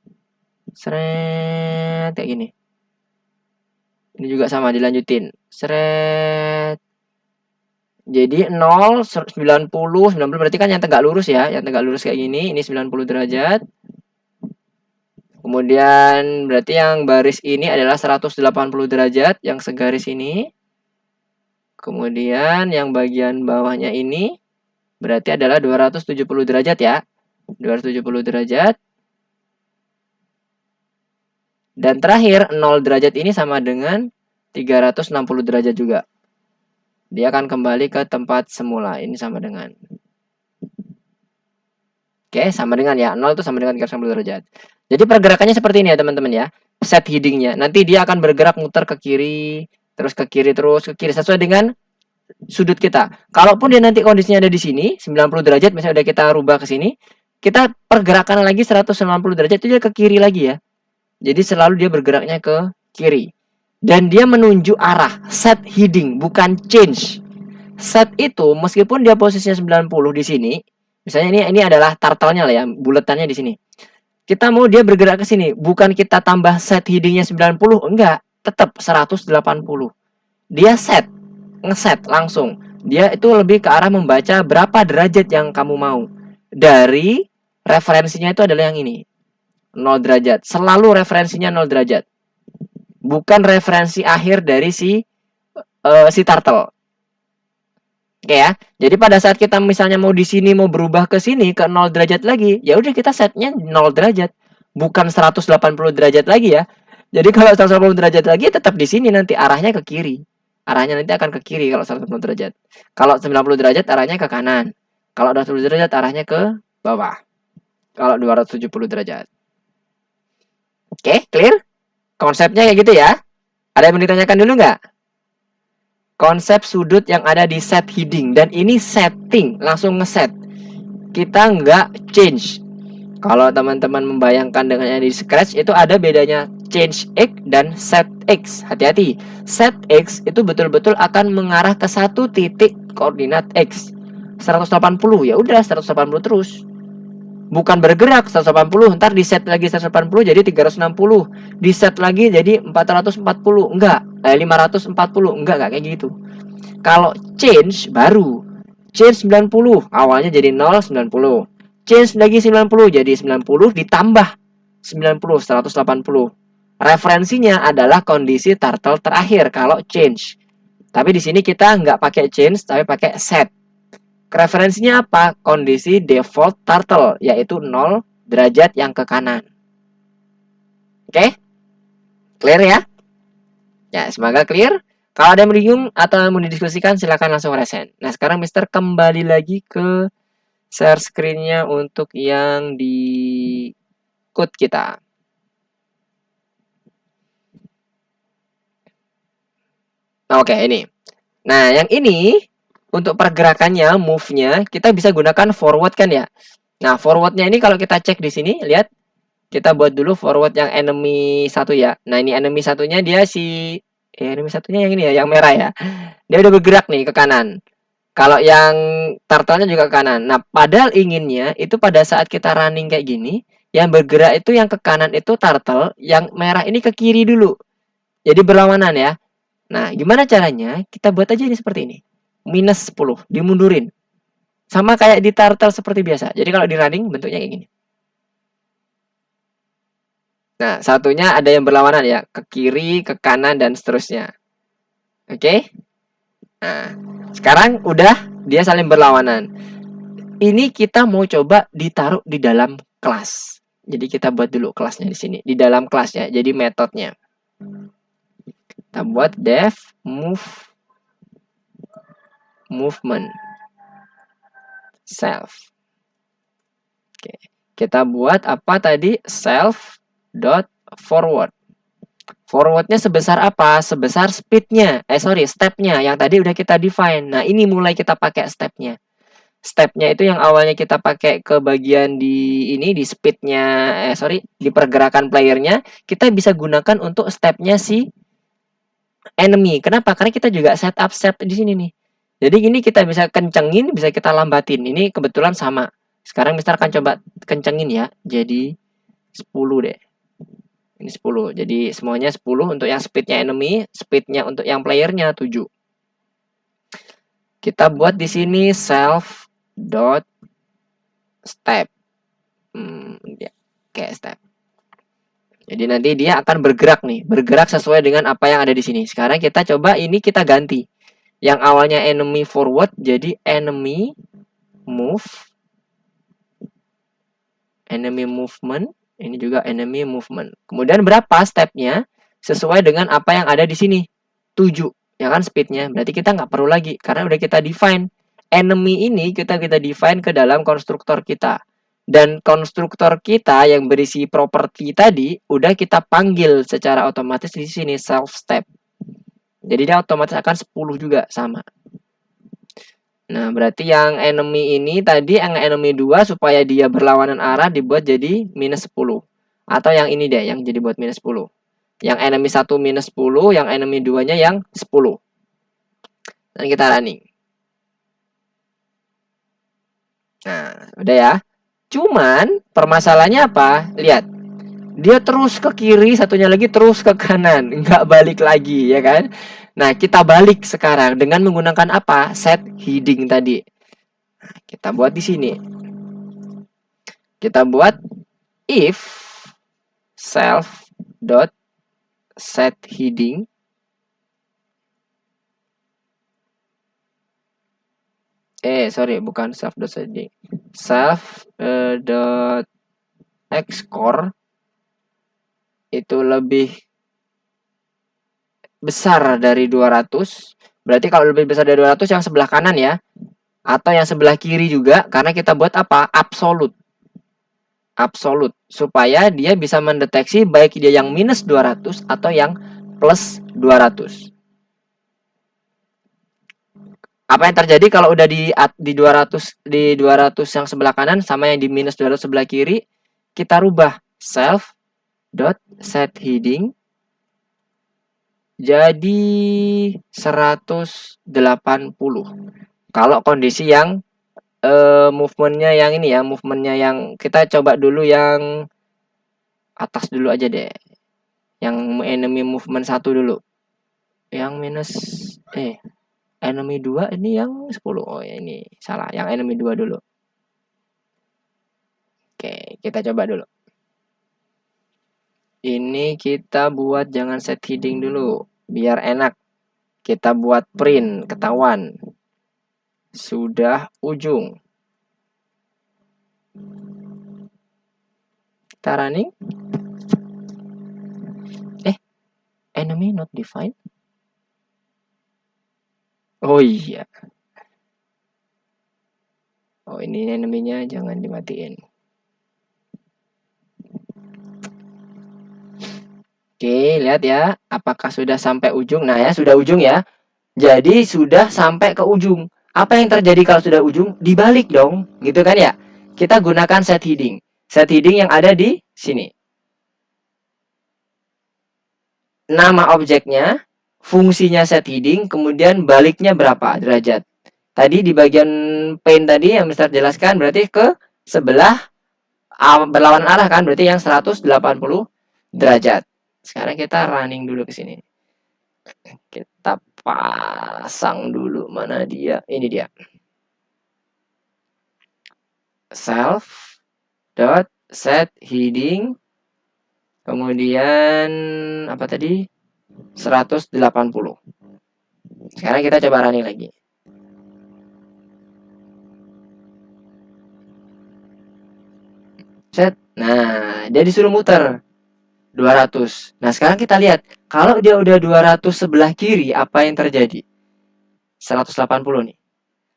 Seret kayak gini. Ini juga sama dilanjutin. Seret. Jadi 0, 90 berarti kan yang tegak lurus ya. Yang tegak lurus kayak gini, ini 90 derajat. Kemudian berarti yang baris ini adalah 180 derajat, yang segaris ini. Kemudian yang bagian bawahnya ini berarti adalah 270 derajat ya. 270 derajat. Dan terakhir 0 derajat ini sama dengan 360 derajat juga. Dia akan kembali ke tempat semula. Ini sama dengan. Oke, sama dengan ya. 0 itu sama dengan 360 derajat. Jadi pergerakannya seperti ini ya, teman-teman ya. Set headingnya. Nanti dia akan bergerak muter ke kiri, terus ke kiri, sesuai dengan sudut kita. Kalaupun dia nanti kondisinya ada di sini, 90 derajat, misalnya udah kita rubah ke sini, kita pergerakan lagi 190 derajat, itu dia ke kiri lagi ya. Jadi selalu dia bergeraknya ke kiri. Dan dia menuju arah, set heading, bukan change. Set itu, meskipun dia posisinya 90 di sini, misalnya ini adalah turtle-nya lah ya, buletannya di sini. Kita mau dia bergerak ke sini, bukan kita tambah set headingnya 90, enggak, tetap 180. Dia ngeset langsung. Dia itu lebih ke arah membaca berapa derajat yang kamu mau. Dari referensinya itu adalah yang ini. 0 derajat. Selalu referensinya 0 derajat. Bukan referensi akhir dari si turtle. Oke ya. Jadi pada saat kita misalnya mau di sini mau berubah ke sini ke 0 derajat lagi, ya udah kita setnya 0 derajat, bukan 180 derajat lagi ya. Jadi kalau 180 derajat lagi tetap di sini nanti arahnya ke kiri. Arahnya nanti akan ke kiri kalau 180 derajat. Kalau 90 derajat arahnya ke kanan. Kalau 270 derajat arahnya ke bawah. Kalau 270 derajat. Oke, clear? Konsepnya kayak gitu ya. Ada yang mau ditanyakan dulu nggak? Konsep sudut yang ada di set heading. Dan ini setting, langsung ngeset. Kita nggak change. Kalau teman-teman membayangkan dengan yang di Scratch, itu ada bedanya change X dan set X. Hati-hati. Set X itu betul-betul akan mengarah ke satu titik koordinat X. 180, ya udah 180 terus. Bukan bergerak 180, ntar di set lagi 180 jadi 360, di set lagi jadi 440, enggak, 540, enggak kayak gitu. Kalau change baru, change 90, awalnya jadi 0, 90, change lagi 90 jadi 90 ditambah 90, 180. Referensinya adalah kondisi turtle terakhir kalau change. Tapi di sini kita nggak pakai change, tapi pakai set. Referensinya apa? Kondisi default turtle, yaitu 0 derajat yang ke kanan. Oke? Clear ya? Ya, semoga clear. Kalau ada yang bingung atau mau didiskusikan, silakan langsung resen. Nah, sekarang Mister kembali lagi ke share screen-nya untuk yang di code kita. Nah, oke, ini. Nah, yang ini untuk pergerakannya, move-nya, kita bisa gunakan forward kan ya. Nah, forward-nya ini kalau kita cek di sini, lihat. Kita buat dulu forward yang enemy 1 ya. Nah, ini enemy satunya dia enemy satunya yang ini ya, yang merah ya. Dia udah bergerak nih ke kanan. Kalau yang turtle-nya juga ke kanan. Nah, padahal inginnya itu pada saat kita running kayak gini, yang bergerak itu yang ke kanan itu turtle, yang merah ini ke kiri dulu. Jadi berlawanan ya. Nah, gimana caranya? Kita buat aja ini seperti ini. Minus 10, dimundurin. Sama kayak di turtle seperti biasa. Jadi kalau di running bentuknya kayak gini. Nah, satunya ada yang berlawanan ya, ke kiri, ke kanan, dan seterusnya. Oke? Nah, sekarang udah dia saling berlawanan. Ini kita mau coba ditaruh di dalam kelas. Jadi kita buat dulu kelasnya di sini, di dalam kelasnya. Jadi metodenya. Kita buat def movement self. Oke. Kita buat apa tadi? Self dot forward. Forwardnya sebesar apa? Sebesar speednya. Stepnya yang tadi udah kita define. Nah, ini mulai kita pakai stepnya. Stepnya itu yang awalnya kita pakai ke bagian di ini, di speednya, di pergerakan playernya, kita bisa gunakan untuk stepnya si enemy. Kenapa? Karena kita juga setup step di sini nih. Jadi ini kita bisa kencengin, bisa kita lambatin. Ini kebetulan sama. Sekarang Mister akan coba kencengin ya. Jadi 10 deh. Ini 10. Jadi semuanya 10 untuk yang speednya enemy, speednya untuk yang playernya 7. Kita buat di sini self dot step. Ya, kayak step. Jadi nanti dia akan bergerak nih, bergerak sesuai dengan apa yang ada di sini. Sekarang kita coba ini kita ganti. Yang awalnya enemy forward jadi enemy movement. Ini juga enemy movement. Kemudian berapa stepnya? Sesuai dengan apa yang ada di sini. 7. Ya kan speednya. Berarti kita nggak perlu lagi. Karena udah kita define. Enemy ini kita define ke dalam konstruktor kita. Dan konstruktor kita yang berisi properti tadi udah kita panggil secara otomatis di sini self step. Jadi dia otomatis akan 10 juga sama. Nah, berarti yang enemy ini tadi yang enemy 2 supaya dia berlawanan arah dibuat jadi minus 10. Atau yang ini deh yang jadi buat minus 10. Yang enemy 1 minus 10, yang enemy 2-nya yang 10. Dan kita running. Nah, udah ya. Cuman permasalahannya apa? Lihat. Dia terus ke kiri, satunya lagi terus ke kanan, nggak balik lagi ya kan. Nah, kita balik sekarang dengan menggunakan apa? Set heading tadi. Nah, kita buat di sini. Kita buat if self dot set heading bukan self dot set heading, self dot xcore itu lebih besar dari 200. Berarti kalau lebih besar dari 200 yang sebelah kanan ya, atau yang sebelah kiri juga, karena kita buat apa? Absolute supaya dia bisa mendeteksi baik dia yang minus 200 atau yang plus 200. Apa yang terjadi kalau udah di 200 yang sebelah kanan sama yang di minus 200 sebelah kiri, kita rubah self dot set heading jadi 180 kalau kondisi yang movementnya yang ini ya, movementnya yang kita coba dulu yang atas dulu aja deh, yang enemy movement 1 dulu, yang minus enemy 2 ini yang 10. Oh ya, ini salah, yang enemy 2 dulu. Oke, kita coba dulu. Ini kita buat jangan set heading dulu, biar enak. Kita buat print, ketahuan. Sudah ujung. Kita running. Enemy not defined. Oh iya. Oh, ini enemy-nya jangan dimatiin. Oke, lihat ya. Apakah sudah sampai ujung? Nah ya, sudah ujung ya. Jadi sudah sampai ke ujung. Apa yang terjadi kalau sudah ujung? Dibalik dong, gitu kan ya? Kita gunakan set heading. Set heading yang ada di sini. Nama objeknya, fungsinya set heading, kemudian baliknya berapa derajat. Tadi di bagian paint tadi yang Mister jelaskan berarti ke sebelah berlawanan arah kan, berarti yang 180 derajat. Sekarang kita running dulu ke sini. Kita pasang dulu, mana dia? Ini dia. Self dot set heading, kemudian apa tadi? 180. Sekarang kita coba running lagi. Set. Nah, dia disuruh muter 200. Nah, sekarang kita lihat, kalau dia udah 200 sebelah kiri, apa yang terjadi? 180 nih.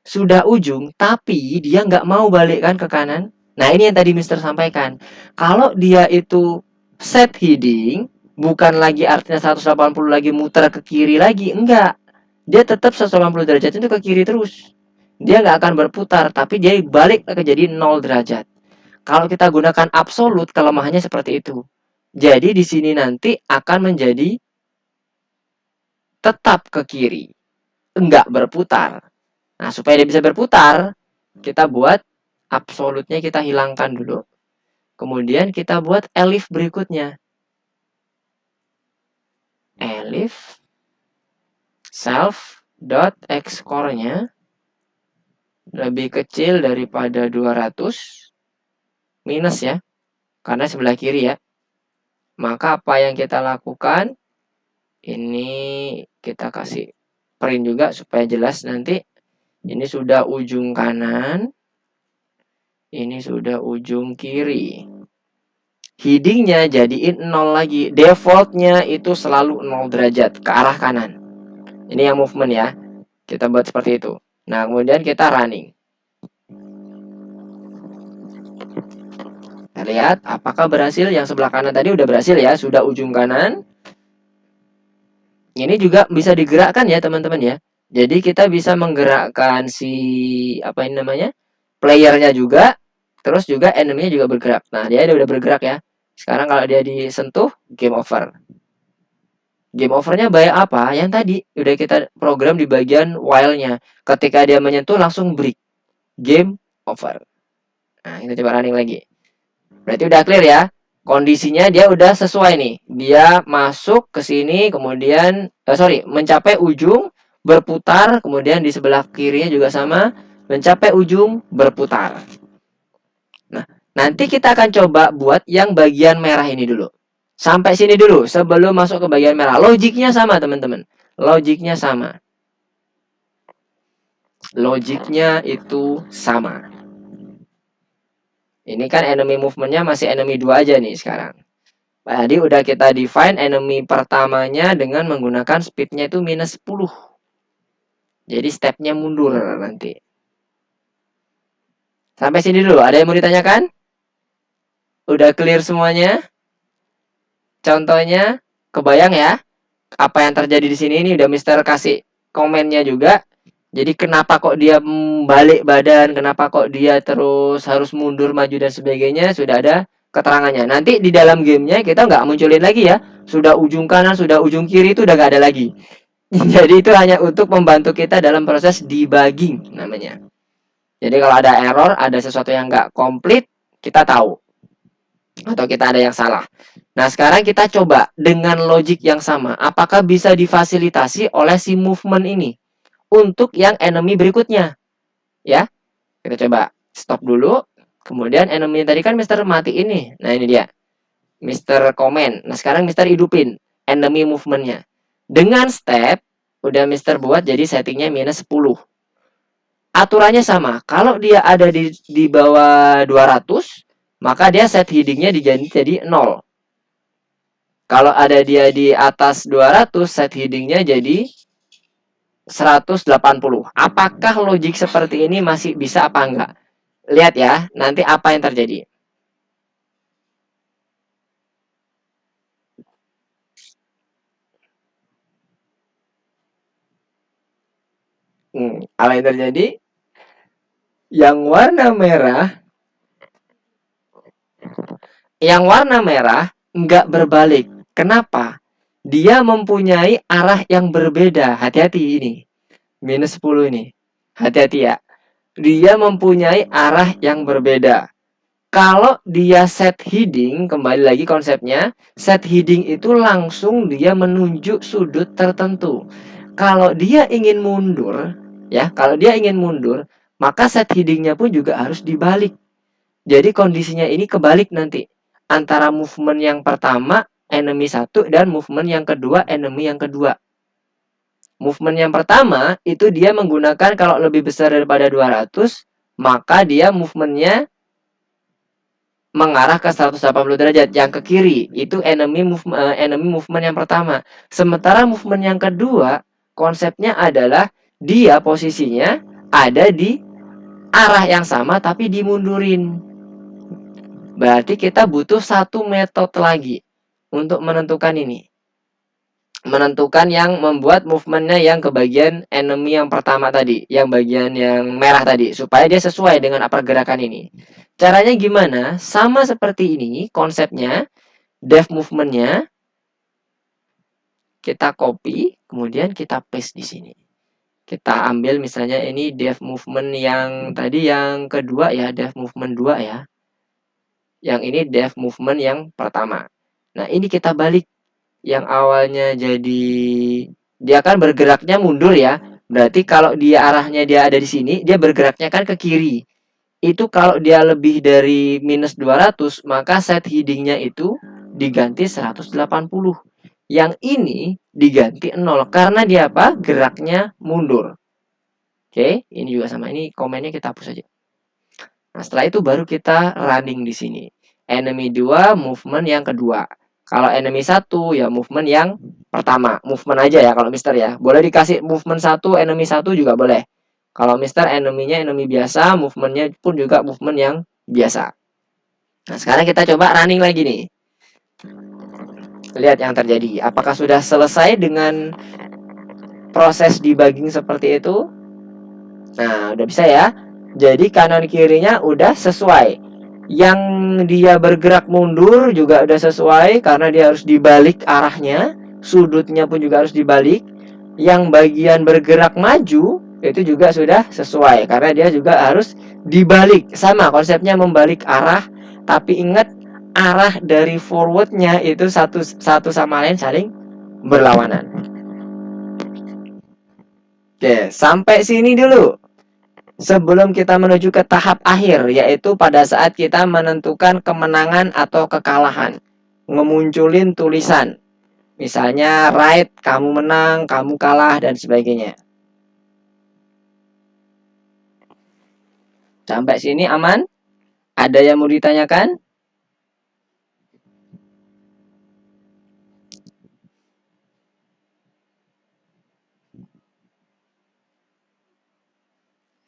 Sudah ujung, tapi dia nggak mau balik kan ke kanan. Nah, ini yang tadi Mister sampaikan. Kalau dia itu set heading, bukan lagi artinya 180 lagi muter ke kiri lagi, enggak. Dia tetap 180 derajat itu ke kiri terus. Dia nggak akan berputar, tapi dia balik ke jadi 0 derajat. Kalau kita gunakan absolut, kelemahannya seperti itu. Jadi di sini nanti akan menjadi tetap ke kiri, enggak berputar. Nah, supaya dia bisa berputar, kita buat absolutnya kita hilangkan dulu. Kemudian kita buat elif berikutnya. Elif self dot x core-nya lebih kecil daripada 200 minus ya, karena sebelah kiri ya. Maka apa yang kita lakukan? Ini kita kasih print juga supaya jelas nanti. Ini sudah ujung kanan, ini sudah ujung kiri. Headingnya jadiin 0 lagi. Defaultnya itu selalu 0 derajat ke arah kanan. Ini yang movement ya. Kita buat seperti itu. Nah, kemudian kita running. Kita lihat apakah berhasil. Yang sebelah kanan tadi udah berhasil ya. Sudah ujung kanan. Ini juga bisa digerakkan ya teman-teman ya. Jadi kita bisa menggerakkan si apa ini namanya, playernya juga, terus juga enemy-nya juga bergerak. Nah, dia udah bergerak ya. Sekarang kalau dia disentuh, game over. Game overnya by apa? Yang tadi udah kita program di bagian while-nya. Ketika dia menyentuh langsung break. Game over. Nah, kita coba running lagi. Berarti udah clear ya. Kondisinya dia udah sesuai nih. Dia masuk ke sini, kemudian mencapai ujung, berputar, kemudian di sebelah kirinya juga sama, mencapai ujung, berputar. Nah, nanti kita akan coba buat yang bagian merah ini dulu. Sampai sini dulu, sebelum masuk ke bagian merah. Logiknya sama, teman-teman. Logiknya sama. Logiknya itu sama. Ini kan enemy movement-nya masih enemy 2 aja nih sekarang. Tadi udah kita define enemy pertamanya dengan menggunakan speed-nya itu minus 10. Jadi step-nya mundur nanti. Sampai sini dulu, ada yang mau ditanyakan? Udah clear semuanya? Contohnya, kebayang ya? Apa yang terjadi di sini, ini udah Mister kasih komennya juga. Jadi kenapa kok dia balik badan, kenapa kok dia terus harus mundur, maju dan sebagainya, sudah ada keterangannya. Nanti di dalam gamenya kita nggak munculin lagi ya. Sudah ujung kanan, sudah ujung kiri itu udah nggak ada lagi. Jadi itu hanya untuk membantu kita dalam proses debugging namanya. Jadi kalau ada error, ada sesuatu yang nggak komplit, kita tahu. Atau kita ada yang salah. Nah, sekarang kita coba dengan logik yang sama. Apakah bisa difasilitasi oleh si movement ini untuk yang enemy berikutnya? Ya, kita coba stop dulu. Kemudian enemy tadi kan Mister mati ini. Nah, ini dia. Mister comment. Nah, sekarang Mister hidupin enemy movementnya. Dengan step, udah Mister buat jadi settingnya minus 10. Aturannya sama. Kalau dia ada di bawah 200, maka dia set headingnya jadi 0. Kalau ada dia di atas 200, set headingnya jadi 180. Apakah logik seperti ini masih bisa apa enggak? Lihat ya, nanti apa yang terjadi. Apa yang terjadi? Yang warna merah, nggak berbalik. Kenapa? Dia mempunyai arah yang berbeda. Hati-hati ini. Minus 10 ini. Hati-hati ya. Dia mempunyai arah yang berbeda. Kalau dia set heading, kembali lagi konsepnya, set heading itu langsung dia menunjuk sudut tertentu. Kalau dia ingin mundur, maka set headingnya pun juga harus dibalik. Jadi kondisinya ini kebalik nanti. Antara movement yang pertama, enemy 1, dan movement yang kedua, enemy yang kedua. Movement yang pertama, itu dia menggunakan kalau lebih besar daripada 200, maka dia movementnya mengarah ke 180 derajat yang ke kiri. Itu enemy movement yang pertama. Sementara movement yang kedua, konsepnya adalah dia posisinya ada di arah yang sama tapi dimundurin. Berarti kita butuh satu metode lagi untuk menentukan ini. Menentukan yang membuat movementnya yang ke bagian enemy yang pertama tadi, yang bagian yang merah tadi, supaya dia sesuai dengan pergerakan ini. Caranya gimana? Sama seperti ini konsepnya. Dev movementnya kita copy, kemudian kita paste di sini. Kita ambil misalnya ini dev movement yang tadi yang kedua ya, dev movement 2 ya. Yang ini dev movement yang pertama. Nah, ini kita balik. Yang awalnya jadi dia kan bergeraknya mundur ya. Berarti kalau dia arahnya dia ada di sini, dia bergeraknya kan ke kiri. Itu kalau dia lebih dari minus 200, maka set headingnya itu diganti 180. Yang ini diganti 0 karena dia apa? Geraknya mundur. Oke, ini juga sama. Ini komennya kita hapus aja. Nah, setelah itu baru kita running di sini. Enemy 2, movement yang kedua. Kalau enemy 1, ya movement yang pertama. Movement aja ya kalau Mister ya. Boleh dikasih movement 1, enemy 1 juga boleh. Kalau Mister enemy-nya enemy biasa, movementnya pun juga movement yang biasa. Nah, sekarang kita coba running lagi nih. Lihat yang terjadi. Apakah sudah selesai dengan proses debugging seperti itu? Nah, udah bisa ya. Jadi kanan kirinya udah sesuai. Yang dia bergerak mundur juga udah sesuai karena dia harus dibalik arahnya. Sudutnya pun juga harus dibalik. Yang bagian bergerak maju itu juga sudah sesuai karena dia juga harus dibalik. Sama konsepnya membalik arah, tapi ingat arah dari forwardnya itu satu sama lain saling berlawanan. Oke, sampai sini dulu. Sebelum kita menuju ke tahap akhir, yaitu pada saat kita menentukan kemenangan atau kekalahan. Ngemunculin tulisan. Misalnya, right, kamu menang, kamu kalah, dan sebagainya. Sampai sini aman? Ada yang mau ditanyakan?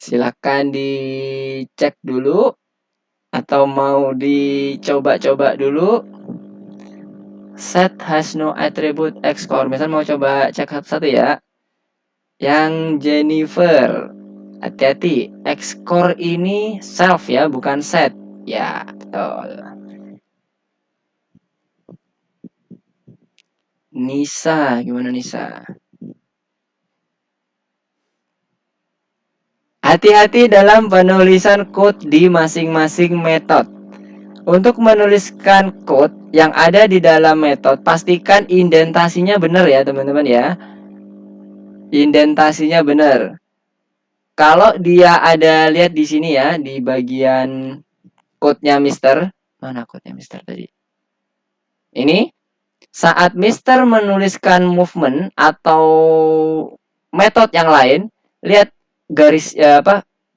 Silakan dicek dulu. Atau mau dicoba-coba dulu. Set has no attribute X-core. Misal mau coba cek satu-satu ya. Yang Jennifer, hati-hati, X-core ini self ya, bukan set. Ya, betul. Nisa, gimana Nisa? Hati-hati dalam penulisan code di masing-masing metode. Untuk menuliskan code yang ada di dalam metode, pastikan indentasinya benar ya teman-teman ya. Indentasinya benar. Kalau dia ada, lihat di sini ya, di bagian code-nya Mister. Mana code-nya Mister tadi? Ini, saat Mister menuliskan movement atau metode yang lain, lihat garis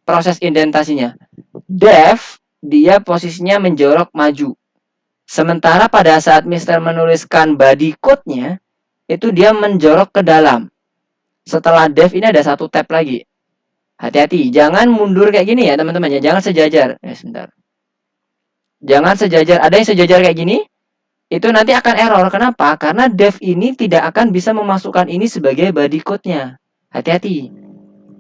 proses indentasinya. Def, dia posisinya menjorok maju. Sementara pada saat Mister menuliskan body code-nya, itu dia menjorok ke dalam. Setelah def ini ada satu tab lagi. Hati-hati, jangan mundur kayak gini ya teman-teman ya, jangan sejajar. Sebentar. Jangan sejajar, ada yang sejajar kayak gini, itu nanti akan error. Kenapa? Karena dev ini tidak akan bisa memasukkan ini sebagai body code-nya. Hati-hati.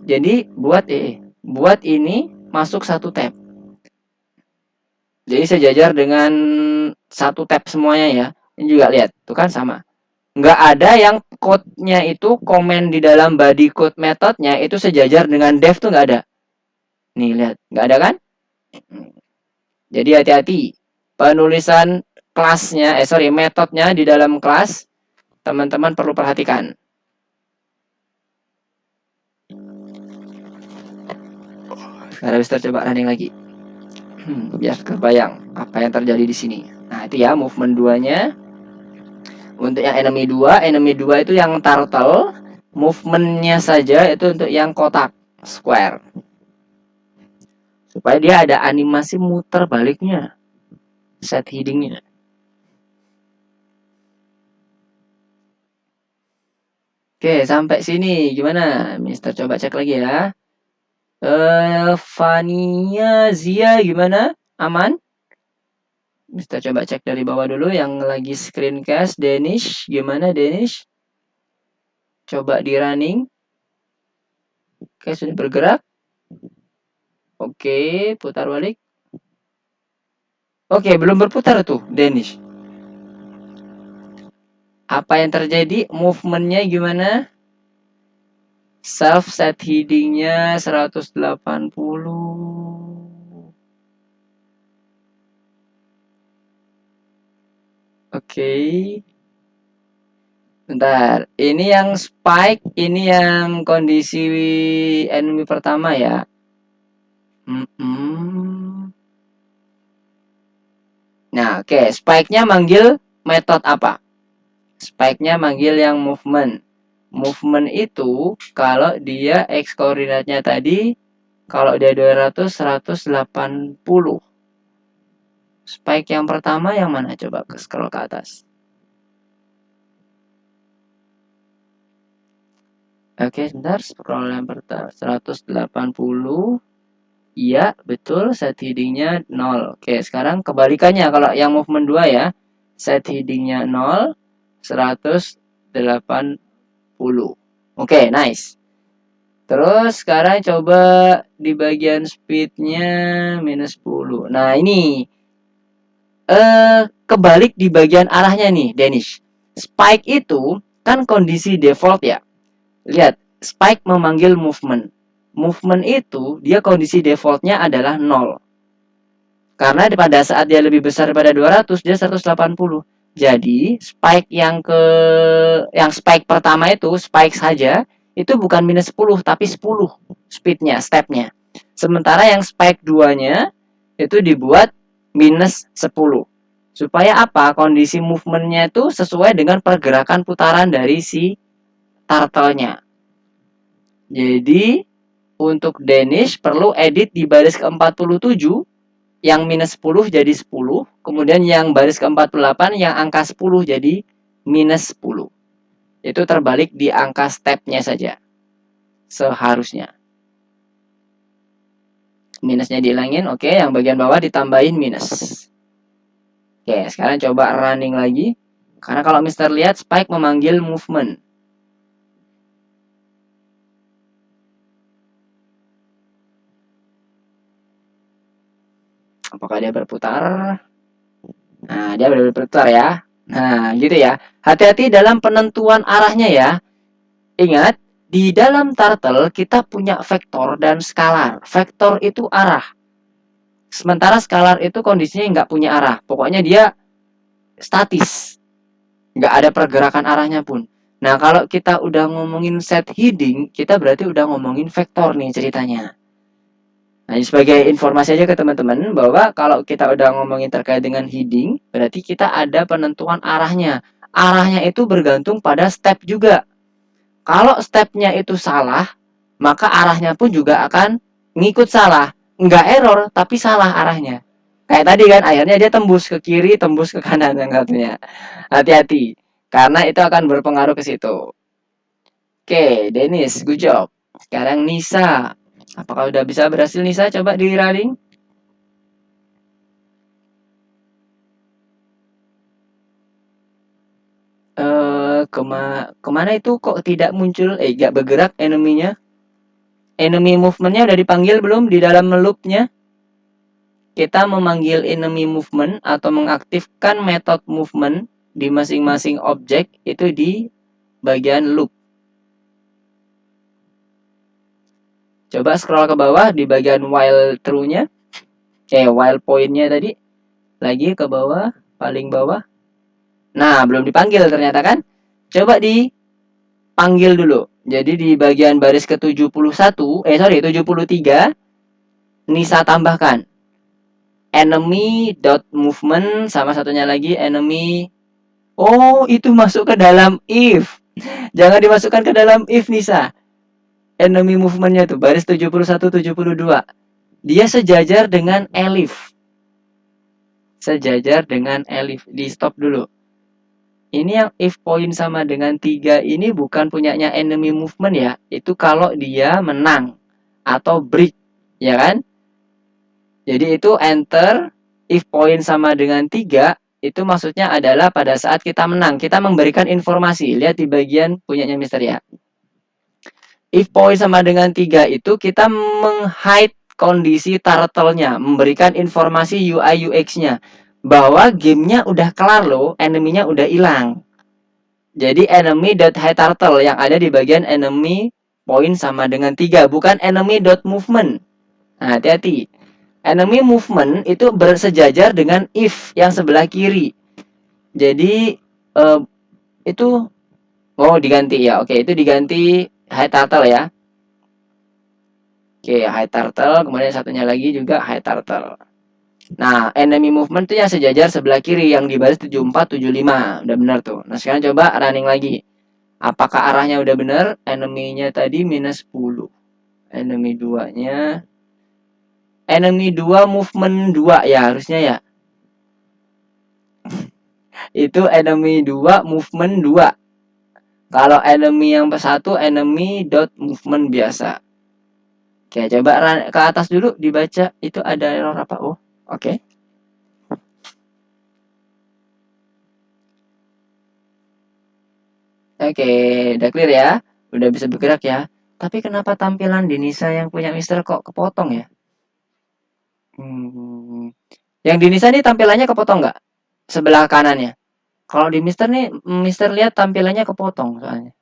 Jadi buat ini masuk satu tab. Jadi sejajar dengan satu tab semuanya ya. Ini juga lihat, tuh kan sama. Nggak ada yang code-nya itu komen di dalam body code metodenya itu sejajar dengan dev tuh nggak ada. Nih lihat, nggak ada kan? Jadi hati-hati. Penulisan kelasnya, metodenya di dalam kelas, teman-teman perlu perhatikan. Sekarang bisa coba running lagi. Biar kebayang apa yang terjadi di sini. Nah, itu ya movement 2-nya. Untuk yang enemy 2 itu yang turtle, movement-nya saja itu untuk yang kotak, square. Supaya dia ada animasi muter baliknya. Set heading-nya. Oke, sampai sini gimana? Mister coba cek lagi ya. Fania Zia gimana? Aman? Mister coba cek dari bawah dulu yang lagi screencast. Danish gimana Danish? Coba di running. Oke, sudah bergerak. Oke, putar balik. Oke, belum berputar tuh Danish. Apa yang terjadi? Movementnya gimana? Self set headingnya 180. Oke. Bentar, ini yang spike, ini yang kondisi enemy pertama ya. Nah, oke, spike-nya manggil metode apa? Spike-nya manggil yang movement. Movement itu kalau dia x koordinatnya tadi, kalau dia 200, 180. Spike yang pertama yang mana? Coba scroll ke atas. Oke, sebentar, scroll yang pertama 180. Iya, betul, set headingnya 0. Oke, sekarang kebalikannya kalau yang movement 2 ya. Set headingnya 0, 180. Oke, nice. Terus sekarang coba di bagian speednya minus 10. Nah, ini kebalik di bagian arahnya nih, Danish. Spike itu kan kondisi default ya. Lihat, spike memanggil movement. Movement itu dia kondisi defaultnya adalah 0. Karena pada saat dia lebih besar daripada 200, dia 180. Jadi, spike yang spike pertama itu, spike saja, itu bukan minus 10, tapi 10 speednya, stepnya. Sementara yang spike 2-nya, itu dibuat minus 10. Supaya apa? Kondisi movementnya itu sesuai dengan pergerakan putaran dari si turtle-nya. Jadi, untuk Danish perlu edit di baris ke-47, yang minus 10 jadi 10. Kemudian yang baris ke-48, yang angka 10 jadi minus 10. Itu terbalik di angka stepnya saja. Seharusnya. Minusnya dihilangin, oke. Yang bagian bawah ditambahin minus. Oke, sekarang coba running lagi. Karena kalau Mister lihat, spike memanggil movement. Apakah dia berputar? Nah, dia berputar ya. Nah, gitu ya. Hati-hati dalam penentuan arahnya ya. Ingat, Di dalam turtle kita punya vektor dan skalar. Vektor itu arah. Sementara skalar itu kondisinya nggak punya arah. Pokoknya dia statis. Nggak ada pergerakan arahnya pun. Nah, kalau kita udah ngomongin set heading, kita berarti udah ngomongin vektor nih ceritanya. Nah, sebagai informasi aja ke teman-teman bahwa kalau kita udah ngomongin terkait dengan heading, berarti kita ada penentuan arahnya. Arahnya itu bergantung pada step juga. Kalau stepnya itu salah, maka arahnya pun juga akan ngikut salah. Nggak error, tapi salah arahnya. Kayak tadi kan, akhirnya dia tembus ke kiri, tembus ke kanan yang satunya. Hati-hati, karena itu akan berpengaruh ke situ. Oke, Dennis, good job. Sekarang Nisa. Apakah udah bisa berhasil Nisa? Coba di running. Kemana itu kok tidak muncul? Gak bergerak enemy-nya. Enemy movement-nya udah dipanggil belum di dalam loop-nya? Kita memanggil enemy movement atau mengaktifkan method movement di masing-masing objek itu di bagian loop. Coba scroll ke bawah di bagian while true-nya. While point-nya tadi. Lagi ke bawah, paling bawah. Nah, belum dipanggil ternyata kan? Coba dipanggil dulu. Jadi di bagian baris ke-71, 73, Nisa tambahkan enemy dot movement sama satunya lagi enemy. Oh, itu masuk ke dalam if. Jangan dimasukkan ke dalam if Nisa. Enemy movementnya tuh baris 71 72. Dia sejajar dengan elif. Sejajar dengan elif. Di stop dulu. Ini yang if point sama dengan 3 ini bukan punyanya enemy movement ya. Itu kalau dia menang atau break, ya kan? Jadi itu enter if point sama dengan 3 itu maksudnya adalah pada saat kita menang, kita memberikan informasi. Lihat di bagian punyanya Mister ya. If point sama dengan 3 itu kita menghide kondisi turtle-nya, memberikan informasi UI UX-nya bahwa gamenya udah kelar loh, enemy-nya udah hilang. Jadi enemy.hideTurtle yang ada di bagian enemy point sama dengan 3, bukan enemy.movement. Nah, hati-hati. Enemy movement itu bersejajar dengan if yang sebelah kiri. Jadi itu diganti ya. Oke, itu diganti hideTurtle ya. Oke, hideTurtle, kemudian satunya lagi juga hideTurtle. Nah, enemy movement itu yang sejajar sebelah kiri yang di baris 74 75. Udah benar tuh. Nah, sekarang coba running lagi. Apakah arahnya udah benar? Enemy-nya tadi minus 10. Enemy 2-nya. Enemy 2 movement 2 ya harusnya ya. Itu enemy 2 movement 2. Kalau enemy yang satu enemy dot movement biasa. Oke, coba ke atas dulu dibaca itu ada error apa? Oh, oke. Oke, udah clear ya. Udah bisa bergerak ya. Tapi kenapa tampilan Denisa yang punya Mister kok kepotong ya? Yang Denisa nih tampilannya kepotong nggak? Sebelah kanannya. Kalau di Mister nih, Mister lihat tampilannya kepotong soalnya.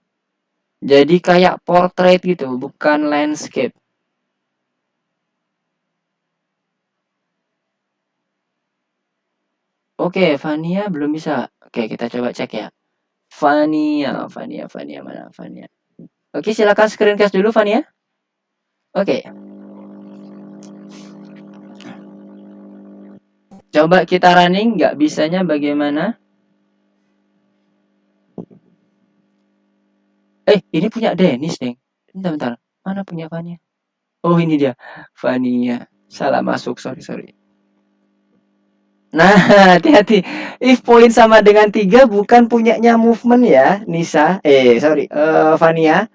Jadi kayak portrait gitu, bukan landscape. Oke, Vania belum bisa. Oke, kita coba cek ya. Vania mana Vania? Oke, silakan screencast dulu Vania. Oke. Coba kita running, nggak bisanya bagaimana? Ini punya Dennis, Deng. Bentar. Mana punya Vania? Oh, ini dia. Vania. Salah masuk, sorry. Nah, hati-hati. If point sama dengan 3 bukan punyanya movement ya, Nisa. Vania.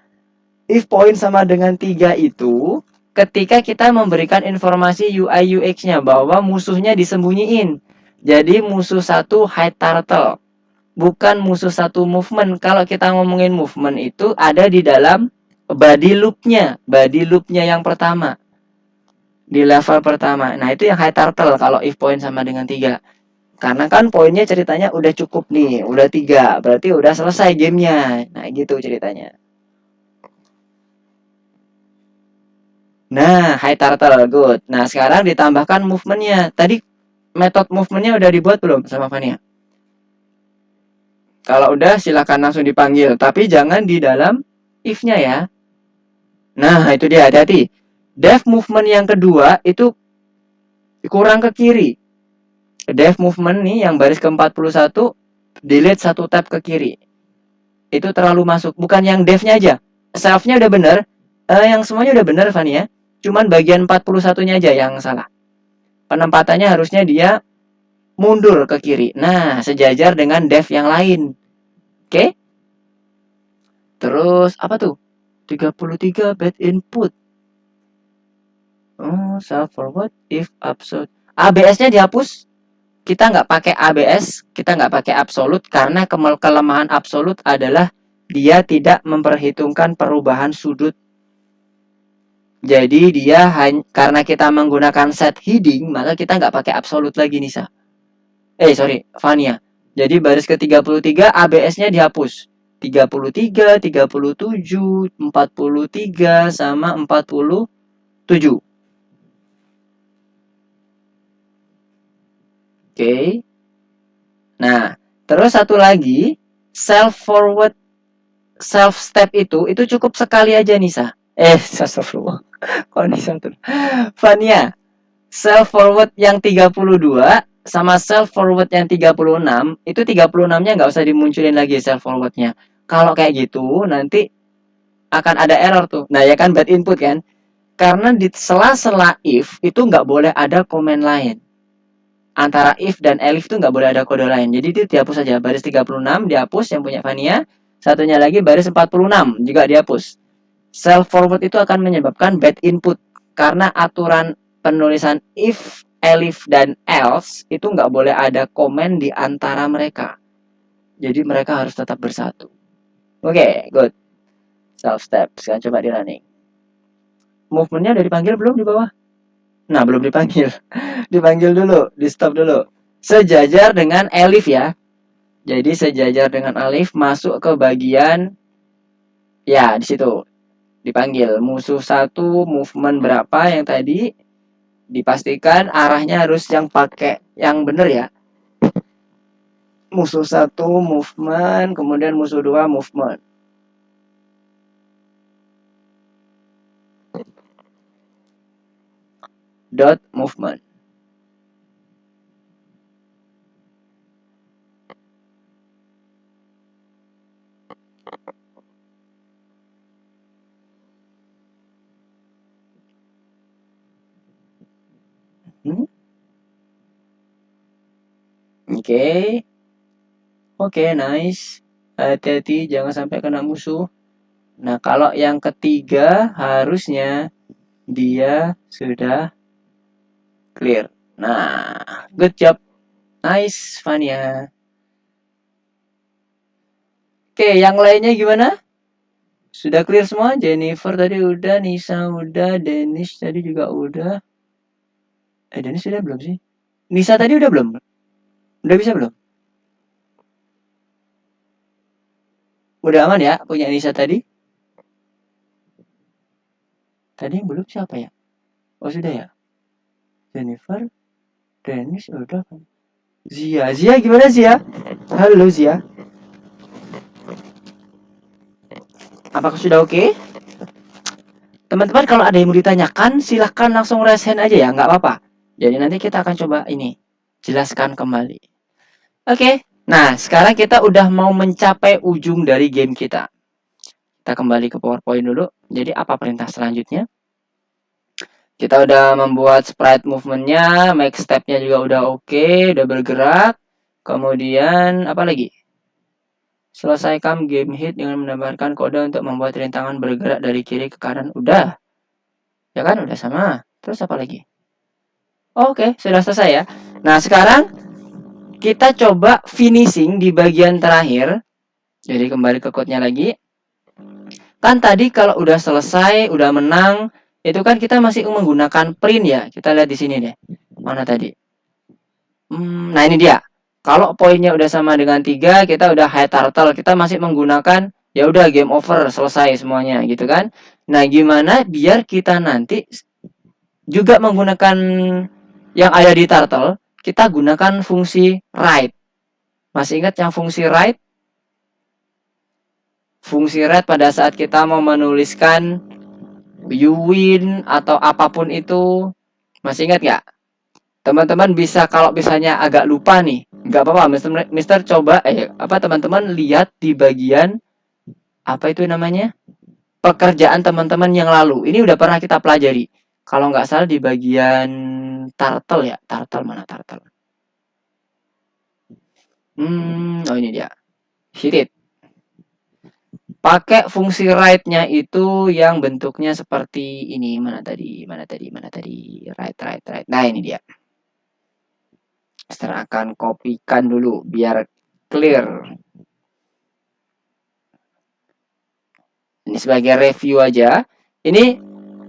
If point sama dengan 3 itu ketika kita memberikan informasi UI UX-nya bahwa musuhnya disembunyiin. Jadi musuh satu hide turtle. Bukan musuh satu movement. Kalau kita ngomongin movement itu ada di dalam body loop-nya. Body loop-nya yang pertama. Di level pertama. Nah, itu yang hide turtle kalau if point sama dengan 3. Karena kan poinnya ceritanya udah cukup nih. Udah 3. Berarti udah selesai gamenya. Nah, gitu ceritanya. Nah, high turtle, good. Nah, sekarang ditambahkan movementnya. Tadi metode movementnya udah dibuat belum sama Fania? Kalau udah, silakan langsung dipanggil. Tapi jangan di dalam if-nya ya. Nah, itu dia, hati-hati. Dev movement yang kedua itu kurang ke kiri. Dev movement nih yang baris ke-41, delete satu tab ke kiri. Itu terlalu masuk. Bukan yang devnya aja. Self-nya udah bener. Yang semuanya udah bener, Fania. Cuman bagian 41-nya aja yang salah. Penempatannya harusnya dia mundur ke kiri. Nah, sejajar dengan dev yang lain. Oke? Terus, apa tuh? 33 bad input. Oh, self forward if absolute. ABS-nya dihapus. Kita nggak pakai ABS, kita nggak pakai absolut karena kelemahan absolut adalah dia tidak memperhitungkan perubahan sudut. Jadi dia karena kita menggunakan set heading, maka kita nggak pakai absolut lagi, Nisa. Sorry, Fania. Jadi baris ke-33 ABS-nya dihapus. 33, 37, 43 sama 47. Oke. Nah, terus satu lagi, self forward self step itu cukup sekali aja, Nisa. Astagfirullah. Kok Nisa tuh? Fania, self forward yang 32 sama self forward yang 36, itu 36-nya nggak usah dimunculin lagi self forwardnya. Kalau kayak gitu, nanti akan ada error tuh. Nah, ya kan bad input kan? Karena di sela-sela if itu nggak boleh ada komen lain. Antara if dan elif itu nggak boleh ada kode lain. Jadi itu dihapus saja. Baris 36 dihapus yang punya Fania. Satunya lagi baris 46 juga dihapus. Self forward itu akan menyebabkan bad input. Karena aturan penulisan if, elif, dan else itu nggak boleh ada komen di antara mereka. Jadi mereka harus tetap bersatu. Oke, good. Self step. Sekarang coba di running. Movementnya udah dipanggil belum di bawah? Nah, belum dipanggil. Dipanggil dulu, di stop dulu. Sejajar dengan elif ya. Jadi sejajar dengan alif masuk ke bagian ya di situ dipanggil musuh satu movement berapa yang tadi dipastikan arahnya harus yang pakai yang bener ya. Musuh satu movement kemudian musuh dua movement. Dot movement. Oke, nice. Hati-hati jangan sampai kena musuh. Nah, kalau yang ketiga harusnya dia sudah clear. Nah, good job. Nice, Fania. Oke, yang lainnya gimana? Sudah clear semua? Jennifer tadi udah, Nisa udah, Dennis tadi juga udah. Dennis sudah belum sih? Nisa tadi udah belum? Udah bisa belum? Udah aman ya punya Nisa tadi? Tadi yang belum siapa ya? Oh sudah ya? Jennifer, Dennis udah kan? Zia gimana Zia? Halo Zia. Apakah sudah oke? Teman-teman kalau ada yang mau ditanyakan silahkan langsung raise hand aja ya, nggak apa-apa. Jadi nanti kita akan coba ini jelaskan kembali. Oke, nah sekarang kita udah mau mencapai ujung dari game kita. Kita kembali ke PowerPoint dulu. Jadi apa perintah selanjutnya? Kita udah membuat sprite movementnya, make stepnya juga udah oke, udah bergerak. Kemudian apa lagi? Selesaikan game hit dengan menambahkan kode untuk membuat rintangan bergerak dari kiri ke kanan. Udah. Ya kan? Udah sama. Terus apa lagi? Oke, sudah selesai ya. Nah, sekarang kita coba finishing di bagian terakhir. Jadi kembali ke code-nya lagi. Kan tadi kalau udah selesai, udah menang, itu kan kita masih menggunakan print ya. Kita lihat di sini deh. Mana tadi? Nah ini dia. Kalau poinnya udah sama dengan 3, kita udah high turtle. Kita masih menggunakan ya udah game over, selesai semuanya gitu kan. Nah, gimana biar kita nanti juga menggunakan yang ada di turtle, kita gunakan fungsi write. Masih ingat yang fungsi write? Fungsi write pada saat kita mau menuliskan you win atau apapun itu, masih ingat nggak? Teman-teman bisa, kalau misalnya agak lupa nih, nggak apa-apa, Mister coba teman-teman lihat di bagian apa itu namanya, pekerjaan teman-teman yang lalu. Ini udah pernah kita pelajari. Kalau nggak salah di bagian turtle ya, turtle mana turtle? Oh ini dia. Hit it. Pakai fungsi write-nya itu yang bentuknya seperti ini. Mana tadi? Write. Nah, ini dia. Mister akan kopikan dulu biar clear. Ini sebagai review aja. Ini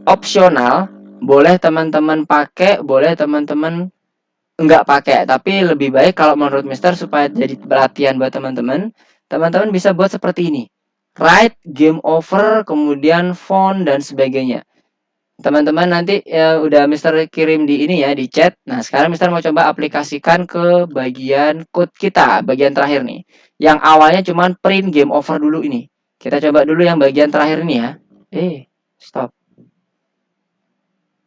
opsional. Boleh teman-teman pakai, boleh teman-teman nggak pakai. Tapi lebih baik kalau menurut Mister supaya jadi pelatihan buat teman-teman. Teman-teman bisa buat seperti ini. Write, game over, kemudian font dan sebagainya. Teman-teman nanti udah Mister kirim di ini ya, di chat. Nah, sekarang Mister mau coba aplikasikan ke bagian code kita, bagian terakhir nih. Yang awalnya cuman print game over dulu ini. Kita coba dulu yang bagian terakhir ini ya. Stop.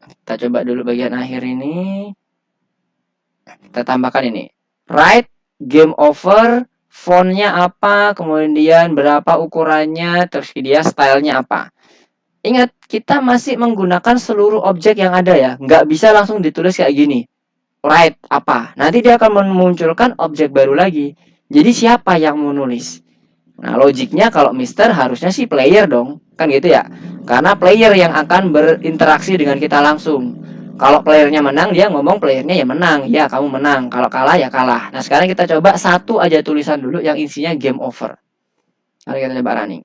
Kita coba dulu bagian akhir ini. Kita tambahkan ini. Write, game over, fontnya apa, kemudian berapa ukurannya, terus dia stylenya apa. Ingat, kita masih menggunakan seluruh objek yang ada ya. Nggak bisa langsung ditulis kayak gini. Write apa. Nanti dia akan memunculkan objek baru lagi. Jadi siapa yang menulis? Nah, logiknya kalau Mister harusnya sih player dong. Kan gitu ya. Karena player yang akan berinteraksi dengan kita langsung. Kalau playernya menang, dia ngomong playernya ya menang. Ya, kamu menang. Kalau kalah, ya kalah. Nah, sekarang kita coba satu aja tulisan dulu yang isinya game over. Mari kita coba running.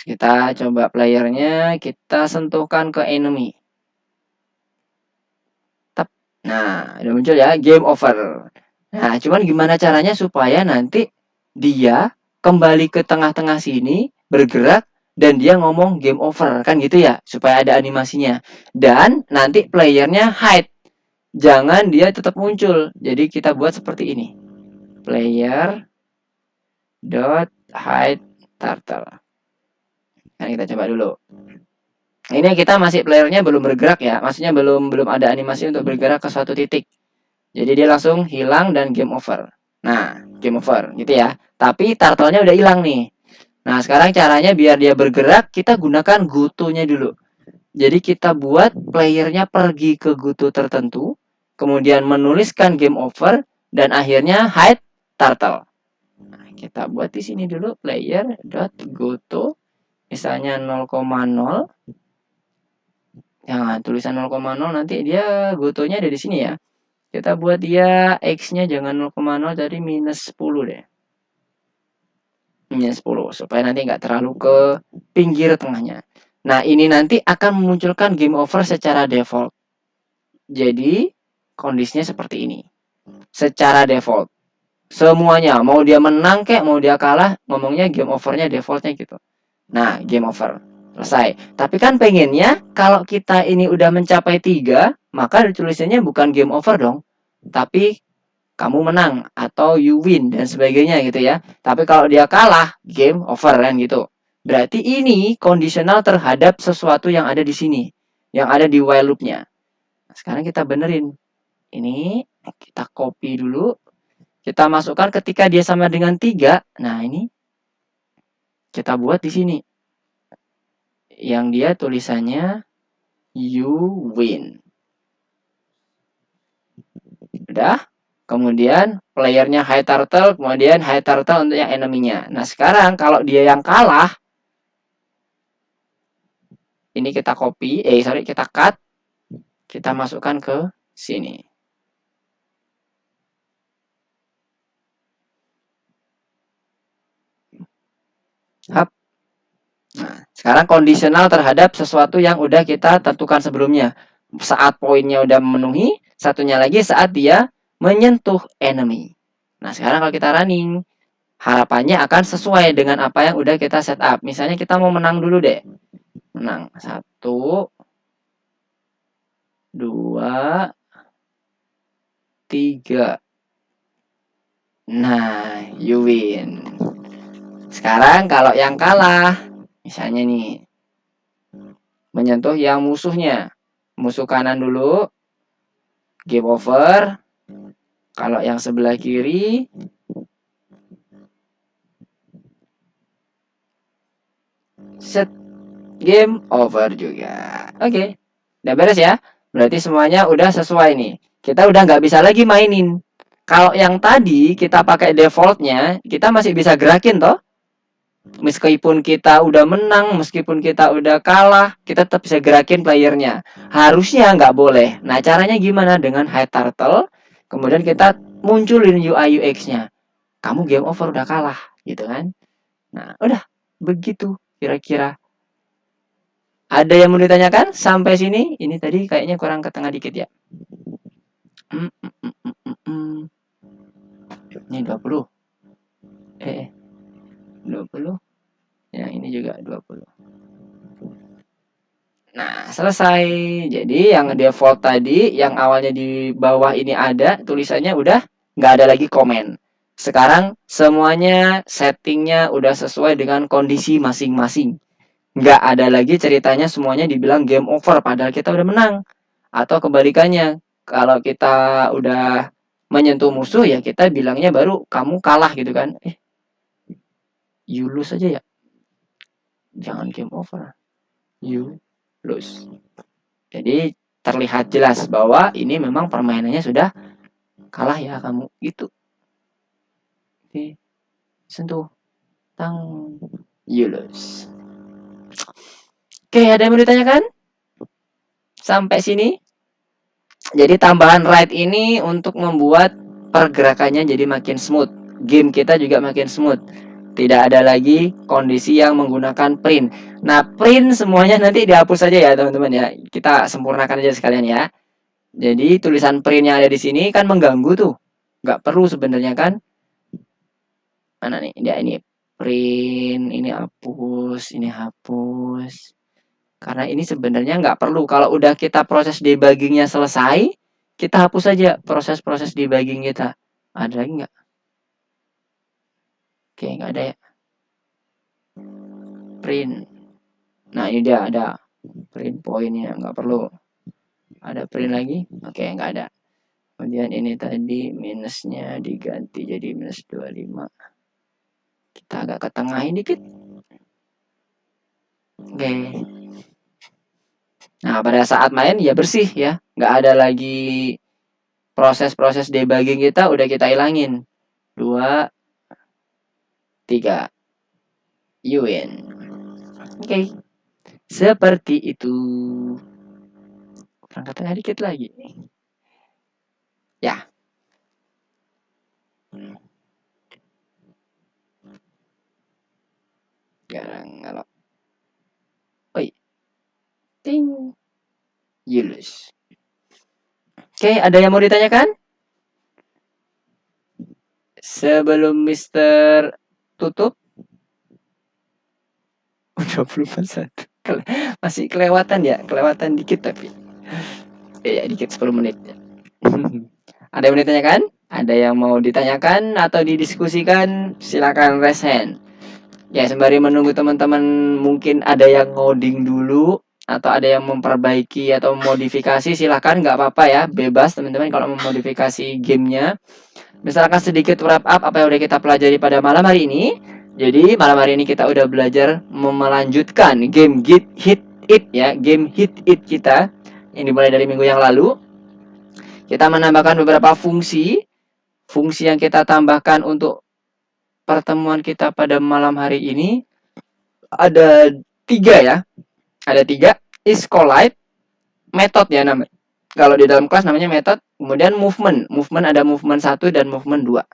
Kita coba playernya, kita sentuhkan ke enemy. Nah, udah muncul ya, game over. Nah, cuman gimana caranya supaya nanti dia kembali ke tengah-tengah sini, bergerak, dan dia ngomong game over, kan gitu ya, supaya ada animasinya. Dan nanti playernya hide, jangan dia tetap muncul. Jadi kita buat seperti ini, player dot hide turtle. Nah, kita coba dulu. Ini kita masih playernya belum bergerak ya, maksudnya belum ada animasi untuk bergerak ke suatu titik. Jadi dia langsung hilang dan game over. Nah, game over gitu ya. Tapi turtle-nya udah hilang nih. Nah, sekarang caranya biar dia bergerak, kita gunakan goto-nya dulu. Jadi kita buat playernya pergi ke goto tertentu, kemudian menuliskan game over, dan akhirnya hide turtle. Nah, kita buat di sini dulu player.goto, misalnya 0,0. Nah, tulisan 0,0 nanti dia gotonya ada di sini ya. Kita buat dia X-nya jangan 0,0, jadi minus 10 deh. Minus 10, supaya nanti nggak terlalu ke pinggir tengahnya. Nah, ini nanti akan memunculkan game over secara default. Jadi, kondisinya seperti ini. Secara default. Semuanya, mau dia menang kek, mau dia kalah, ngomongnya game overnya defaultnya gitu. Nah, game over. Selesai. Tapi kan pengennya, kalau kita ini udah mencapai 3, maka tulisannya bukan game over dong. Tapi kamu menang atau you win dan sebagainya gitu ya. Tapi kalau dia kalah, game over kan gitu. Berarti ini kondisional terhadap sesuatu yang ada di sini, yang ada di while loop-nya. Nah, sekarang kita benerin. Ini kita copy dulu. Kita masukkan ketika dia sama dengan 3. Nah, ini kita buat di sini. Yang dia tulisannya you win. Udah? Kemudian playernya high turtle, kemudian high turtle untuk yang enemy-nya. Nah, sekarang kalau dia yang kalah, ini kita copy, kita cut, kita masukkan ke sini. Hap. Nah, sekarang kondisional terhadap sesuatu yang udah kita tentukan sebelumnya. Saat poinnya udah memenuhi, satunya lagi saat dia menyentuh enemy. Nah, sekarang kalau kita running, harapannya akan sesuai dengan apa yang udah kita set up. Misalnya kita mau menang dulu deh. Menang 1, 2, 3. Nah, you win. Sekarang kalau yang kalah, misalnya nih, menyentuh yang musuhnya. Musuh kanan dulu, game over. Kalau yang sebelah kiri, set, game over juga. Oke, udah beres ya. Berarti semuanya udah sesuai nih. Kita udah nggak bisa lagi mainin. Kalau yang tadi kita pakai defaultnya, kita masih bisa gerakin toh. Meskipun kita udah menang, meskipun kita udah kalah, kita tetap bisa gerakin playernya. Harusnya nggak boleh. Nah, caranya gimana? Dengan hide turtle, kemudian kita munculin UI UX-nya. Kamu game over, udah kalah, gitu kan? Nah, udah begitu kira-kira. Ada yang mau ditanyakan sampai sini? Ini tadi kayaknya kurang ke tengah dikit ya. Ini 20. 20. Ya, ini juga 20. Nah, selesai. Jadi yang default tadi, yang awalnya di bawah ini ada, tulisannya udah nggak ada lagi komen. Sekarang semuanya settingnya udah sesuai dengan kondisi masing-masing. Nggak ada lagi ceritanya semuanya dibilang game over, padahal kita udah menang. Atau kebalikannya, kalau kita udah menyentuh musuh, ya kita bilangnya baru kamu kalah gitu kan. You lose aja ya. Jangan game over. You lose. Jadi terlihat jelas bahwa ini memang permainannya sudah kalah ya kamu gitu. Oke, sentuh, tang, you lose. Oke, ada yang mau ditanyakan? Sampai sini. Jadi tambahan ride ini untuk membuat pergerakannya jadi makin smooth. Game kita juga makin smooth. Tidak ada lagi kondisi yang menggunakan print. Nah, print semuanya nanti dihapus saja ya teman-teman ya. Kita sempurnakan aja sekalian ya. Jadi tulisan print yang ada di sini kan mengganggu tuh. Nggak perlu sebenarnya kan. Mana nih? Dia ini print, ini hapus, ini hapus. Karena ini sebenarnya nggak perlu. Kalau udah kita proses debuggingnya selesai, kita hapus saja proses-proses debugging kita. Ada lagi nggak? Oke, nggak ada ya. Print. Nah, ini dia ada print pointnya, nggak perlu. Ada print lagi? Oke, nggak ada. Kemudian ini tadi minusnya diganti jadi minus 25. Kita agak ke tengah dikit. Oke. Nah, pada saat main ya bersih ya. Nggak ada lagi proses-proses debugging kita udah kita hilangin. 2, 3. You win. Oke. Seperti itu. Kurang ke tengah dikit lagi. Ya. Sekarang kalau ting, you lose. Oke, ada yang mau ditanyakan? Sebelum Mister tutup. 21. Masih kelewatan ya, kelewatan dikit tapi. Ya, dikit 10 menit. Ada yang mau ditanyakan? Ada yang mau ditanyakan atau didiskusikan? Silakan raise hand. Ya, sembari menunggu teman-teman mungkin ada yang ngoding dulu atau ada yang memperbaiki atau modifikasi, silahkan, nggak apa-apa ya, bebas teman-teman kalau memodifikasi gamenya. Misalkan sedikit wrap up apa yang udah kita pelajari pada malam hari ini. Jadi malam hari ini kita udah belajar melanjutkan game Hit It ya, game Hit It kita yang dimulai dari minggu yang lalu. Kita menambahkan beberapa fungsi yang kita tambahkan untuk pertemuan kita pada malam hari ini. Ada 3 ya. Ada 3. Is collide, method ya namanya. Kalau di dalam kelas namanya method. Kemudian movement ada movement 1 dan movement 2.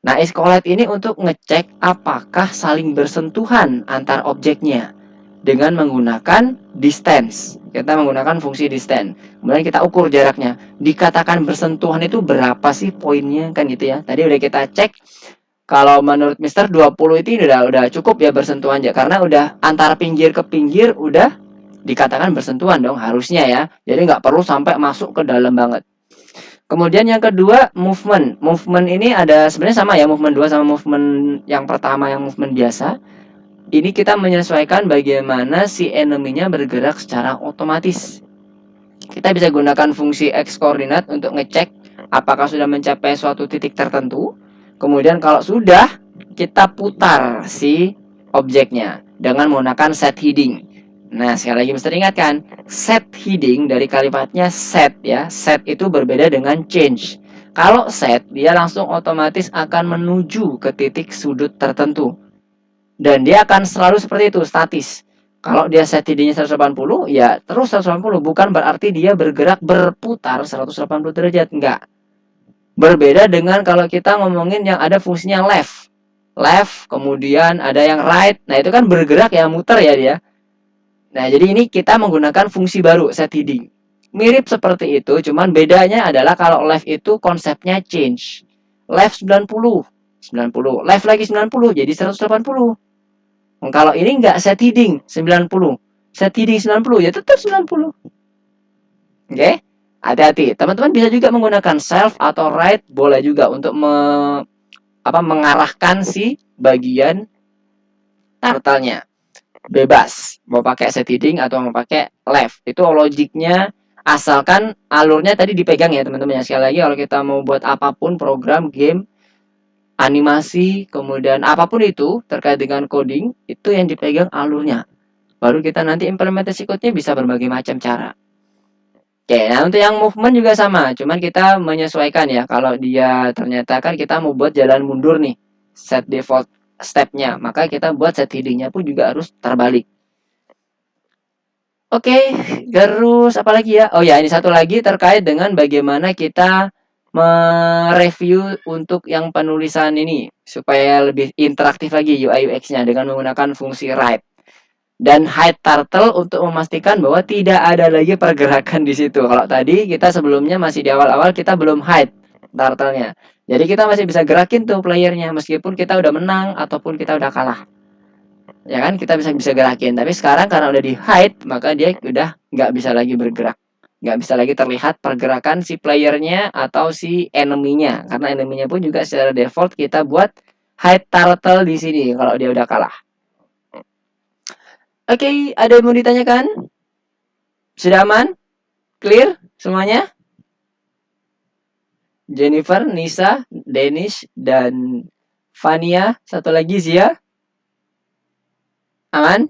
Nah, is collide ini untuk ngecek apakah saling bersentuhan antar objeknya dengan menggunakan distance. Kita menggunakan fungsi distance. Kemudian kita ukur jaraknya. Dikatakan bersentuhan itu berapa sih poinnya kan gitu ya. Tadi udah kita cek Kalau menurut Mister 20 itu udah cukup ya bersentuhan aja, karena udah antara pinggir ke pinggir udah dikatakan bersentuhan dong harusnya ya. Jadi nggak perlu sampai masuk ke dalam banget. Kemudian yang kedua, movement. Movement ini ada sebenarnya sama ya, movement 2 sama movement yang pertama yang movement biasa. Ini kita menyesuaikan bagaimana si enemy-nya bergerak secara otomatis. Kita bisa gunakan fungsi X koordinat untuk ngecek apakah sudah mencapai suatu titik tertentu. Kemudian kalau sudah, kita putar si objeknya dengan menggunakan set heading. Nah, sekali lagi mesti ingatkan, set heading dari kalimatnya set ya. Set itu berbeda dengan change. Kalau set, dia langsung otomatis akan menuju ke titik sudut tertentu. Dan dia akan selalu seperti itu, statis. Kalau dia set headingnya 180, ya terus 180. Bukan berarti dia bergerak berputar 180 derajat. Enggak. Berbeda dengan kalau kita ngomongin yang ada fungsinya left. Left, kemudian ada yang right. Nah, itu kan bergerak ya, muter ya dia. Nah, jadi ini kita menggunakan fungsi baru, set heading. Mirip seperti itu, cuman bedanya adalah kalau left itu konsepnya change. Left 90, 90. Left lagi 90, jadi 180. Kalau ini enggak set heading 90. Set heading 90, ya tetap 90. Oke? Hati-hati. Teman-teman bisa juga menggunakan self atau right, boleh juga untuk mengarahkan si bagian turtle-nya. Bebas mau pakai set heading atau mau pakai left, itu logiknya, asalkan alurnya tadi dipegang ya teman-teman ya. Sekali lagi, kalau kita mau buat apapun, program, game, animasi, kemudian apapun itu terkait dengan coding, itu yang dipegang alurnya, baru kita nanti implementasi code-nya bisa berbagai macam cara. Oke, nah untuk yang movement juga sama, cuman kita menyesuaikan ya. Kalau dia ternyata kan kita mau buat jalan mundur nih, set default step-nya, maka kita buat set heading-nya pun juga harus terbalik. Oke, terus apa lagi ya? Oh ya, ini satu lagi terkait dengan bagaimana kita mereview untuk yang penulisan ini supaya lebih interaktif lagi UI UX-nya dengan menggunakan fungsi write dan hide turtle untuk memastikan bahwa tidak ada lagi pergerakan di situ. Kalau tadi kita sebelumnya masih di awal-awal kita belum hide turtle-nya. Jadi kita masih bisa gerakin tuh playernya meskipun kita udah menang ataupun kita udah kalah. Ya kan, kita bisa gerakin. Tapi sekarang karena udah di hide, maka dia udah nggak bisa lagi bergerak. Nggak bisa lagi terlihat pergerakan si playernya atau si enemy-nya. Karena enemy-nya pun juga secara default kita buat hide turtle di sini kalau dia udah kalah. Oke, ada yang mau ditanyakan? Sudah aman? Clear semuanya? Jennifer, Nisa, Danish, dan Fania. Satu lagi Zia. Aman?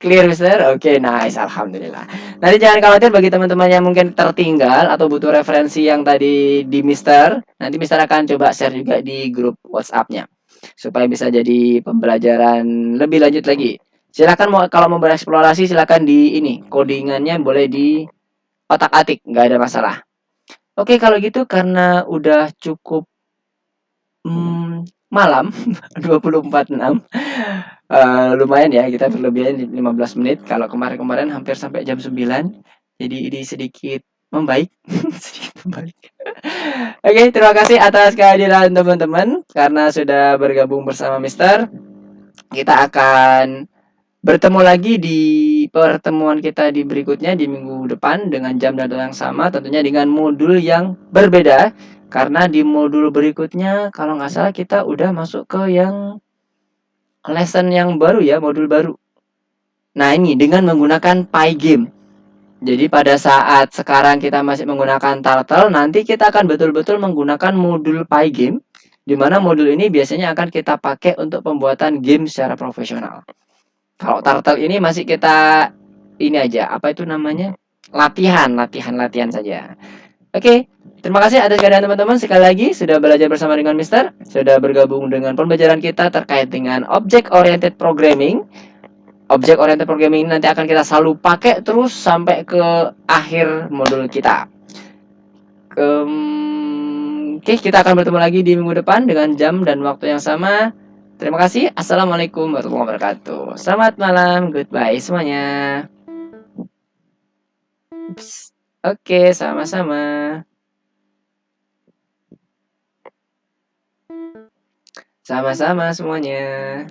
Clear, Mister? Oke, nice. Alhamdulillah. Nanti jangan khawatir bagi teman-teman yang mungkin tertinggal atau butuh referensi yang tadi di Mister. Nanti Mister akan coba share juga di grup WhatsApp-nya. Supaya bisa jadi pembelajaran lebih lanjut lagi. Silakan kalau mau bereksplorasi silakan di ini. Codingannya boleh di otak-atik, nggak ada masalah. Oke, kalau gitu karena udah cukup malam 24.6, lumayan ya kita berlebihan 15 menit. Kalau kemarin-kemarin hampir sampai jam 9, jadi ini sedikit membaik. Sedikit membaik. Oke, terima kasih atas kehadiran teman-teman karena sudah bergabung bersama Mister. Kita akan bertemu lagi di pertemuan kita di berikutnya di minggu depan dengan jam dan waktu yang sama, tentunya dengan modul yang berbeda. Karena di modul berikutnya kalau nggak salah kita udah masuk ke yang lesson yang baru ya, modul baru. Nah, ini dengan menggunakan Pygame. Jadi pada saat sekarang kita masih menggunakan Turtle, nanti kita akan betul-betul menggunakan modul Pygame, di mana modul ini biasanya akan kita pakai untuk pembuatan game secara profesional. Kalau Turtle ini masih kita ini aja, apa itu namanya? Latihan saja. Oke, terima kasih atas kehadiran teman-teman. Sekali lagi sudah belajar bersama dengan Mister, sudah bergabung dengan pembelajaran kita terkait dengan object oriented programming. Object oriented programming ini nanti akan kita selalu pakai terus sampai ke akhir modul kita. Oke, kita akan bertemu lagi di minggu depan dengan jam dan waktu yang sama. Terima kasih. Assalamualaikum warahmatullahi wabarakatuh. Selamat malam. Goodbye semuanya. Oke, sama-sama. Sama-sama semuanya.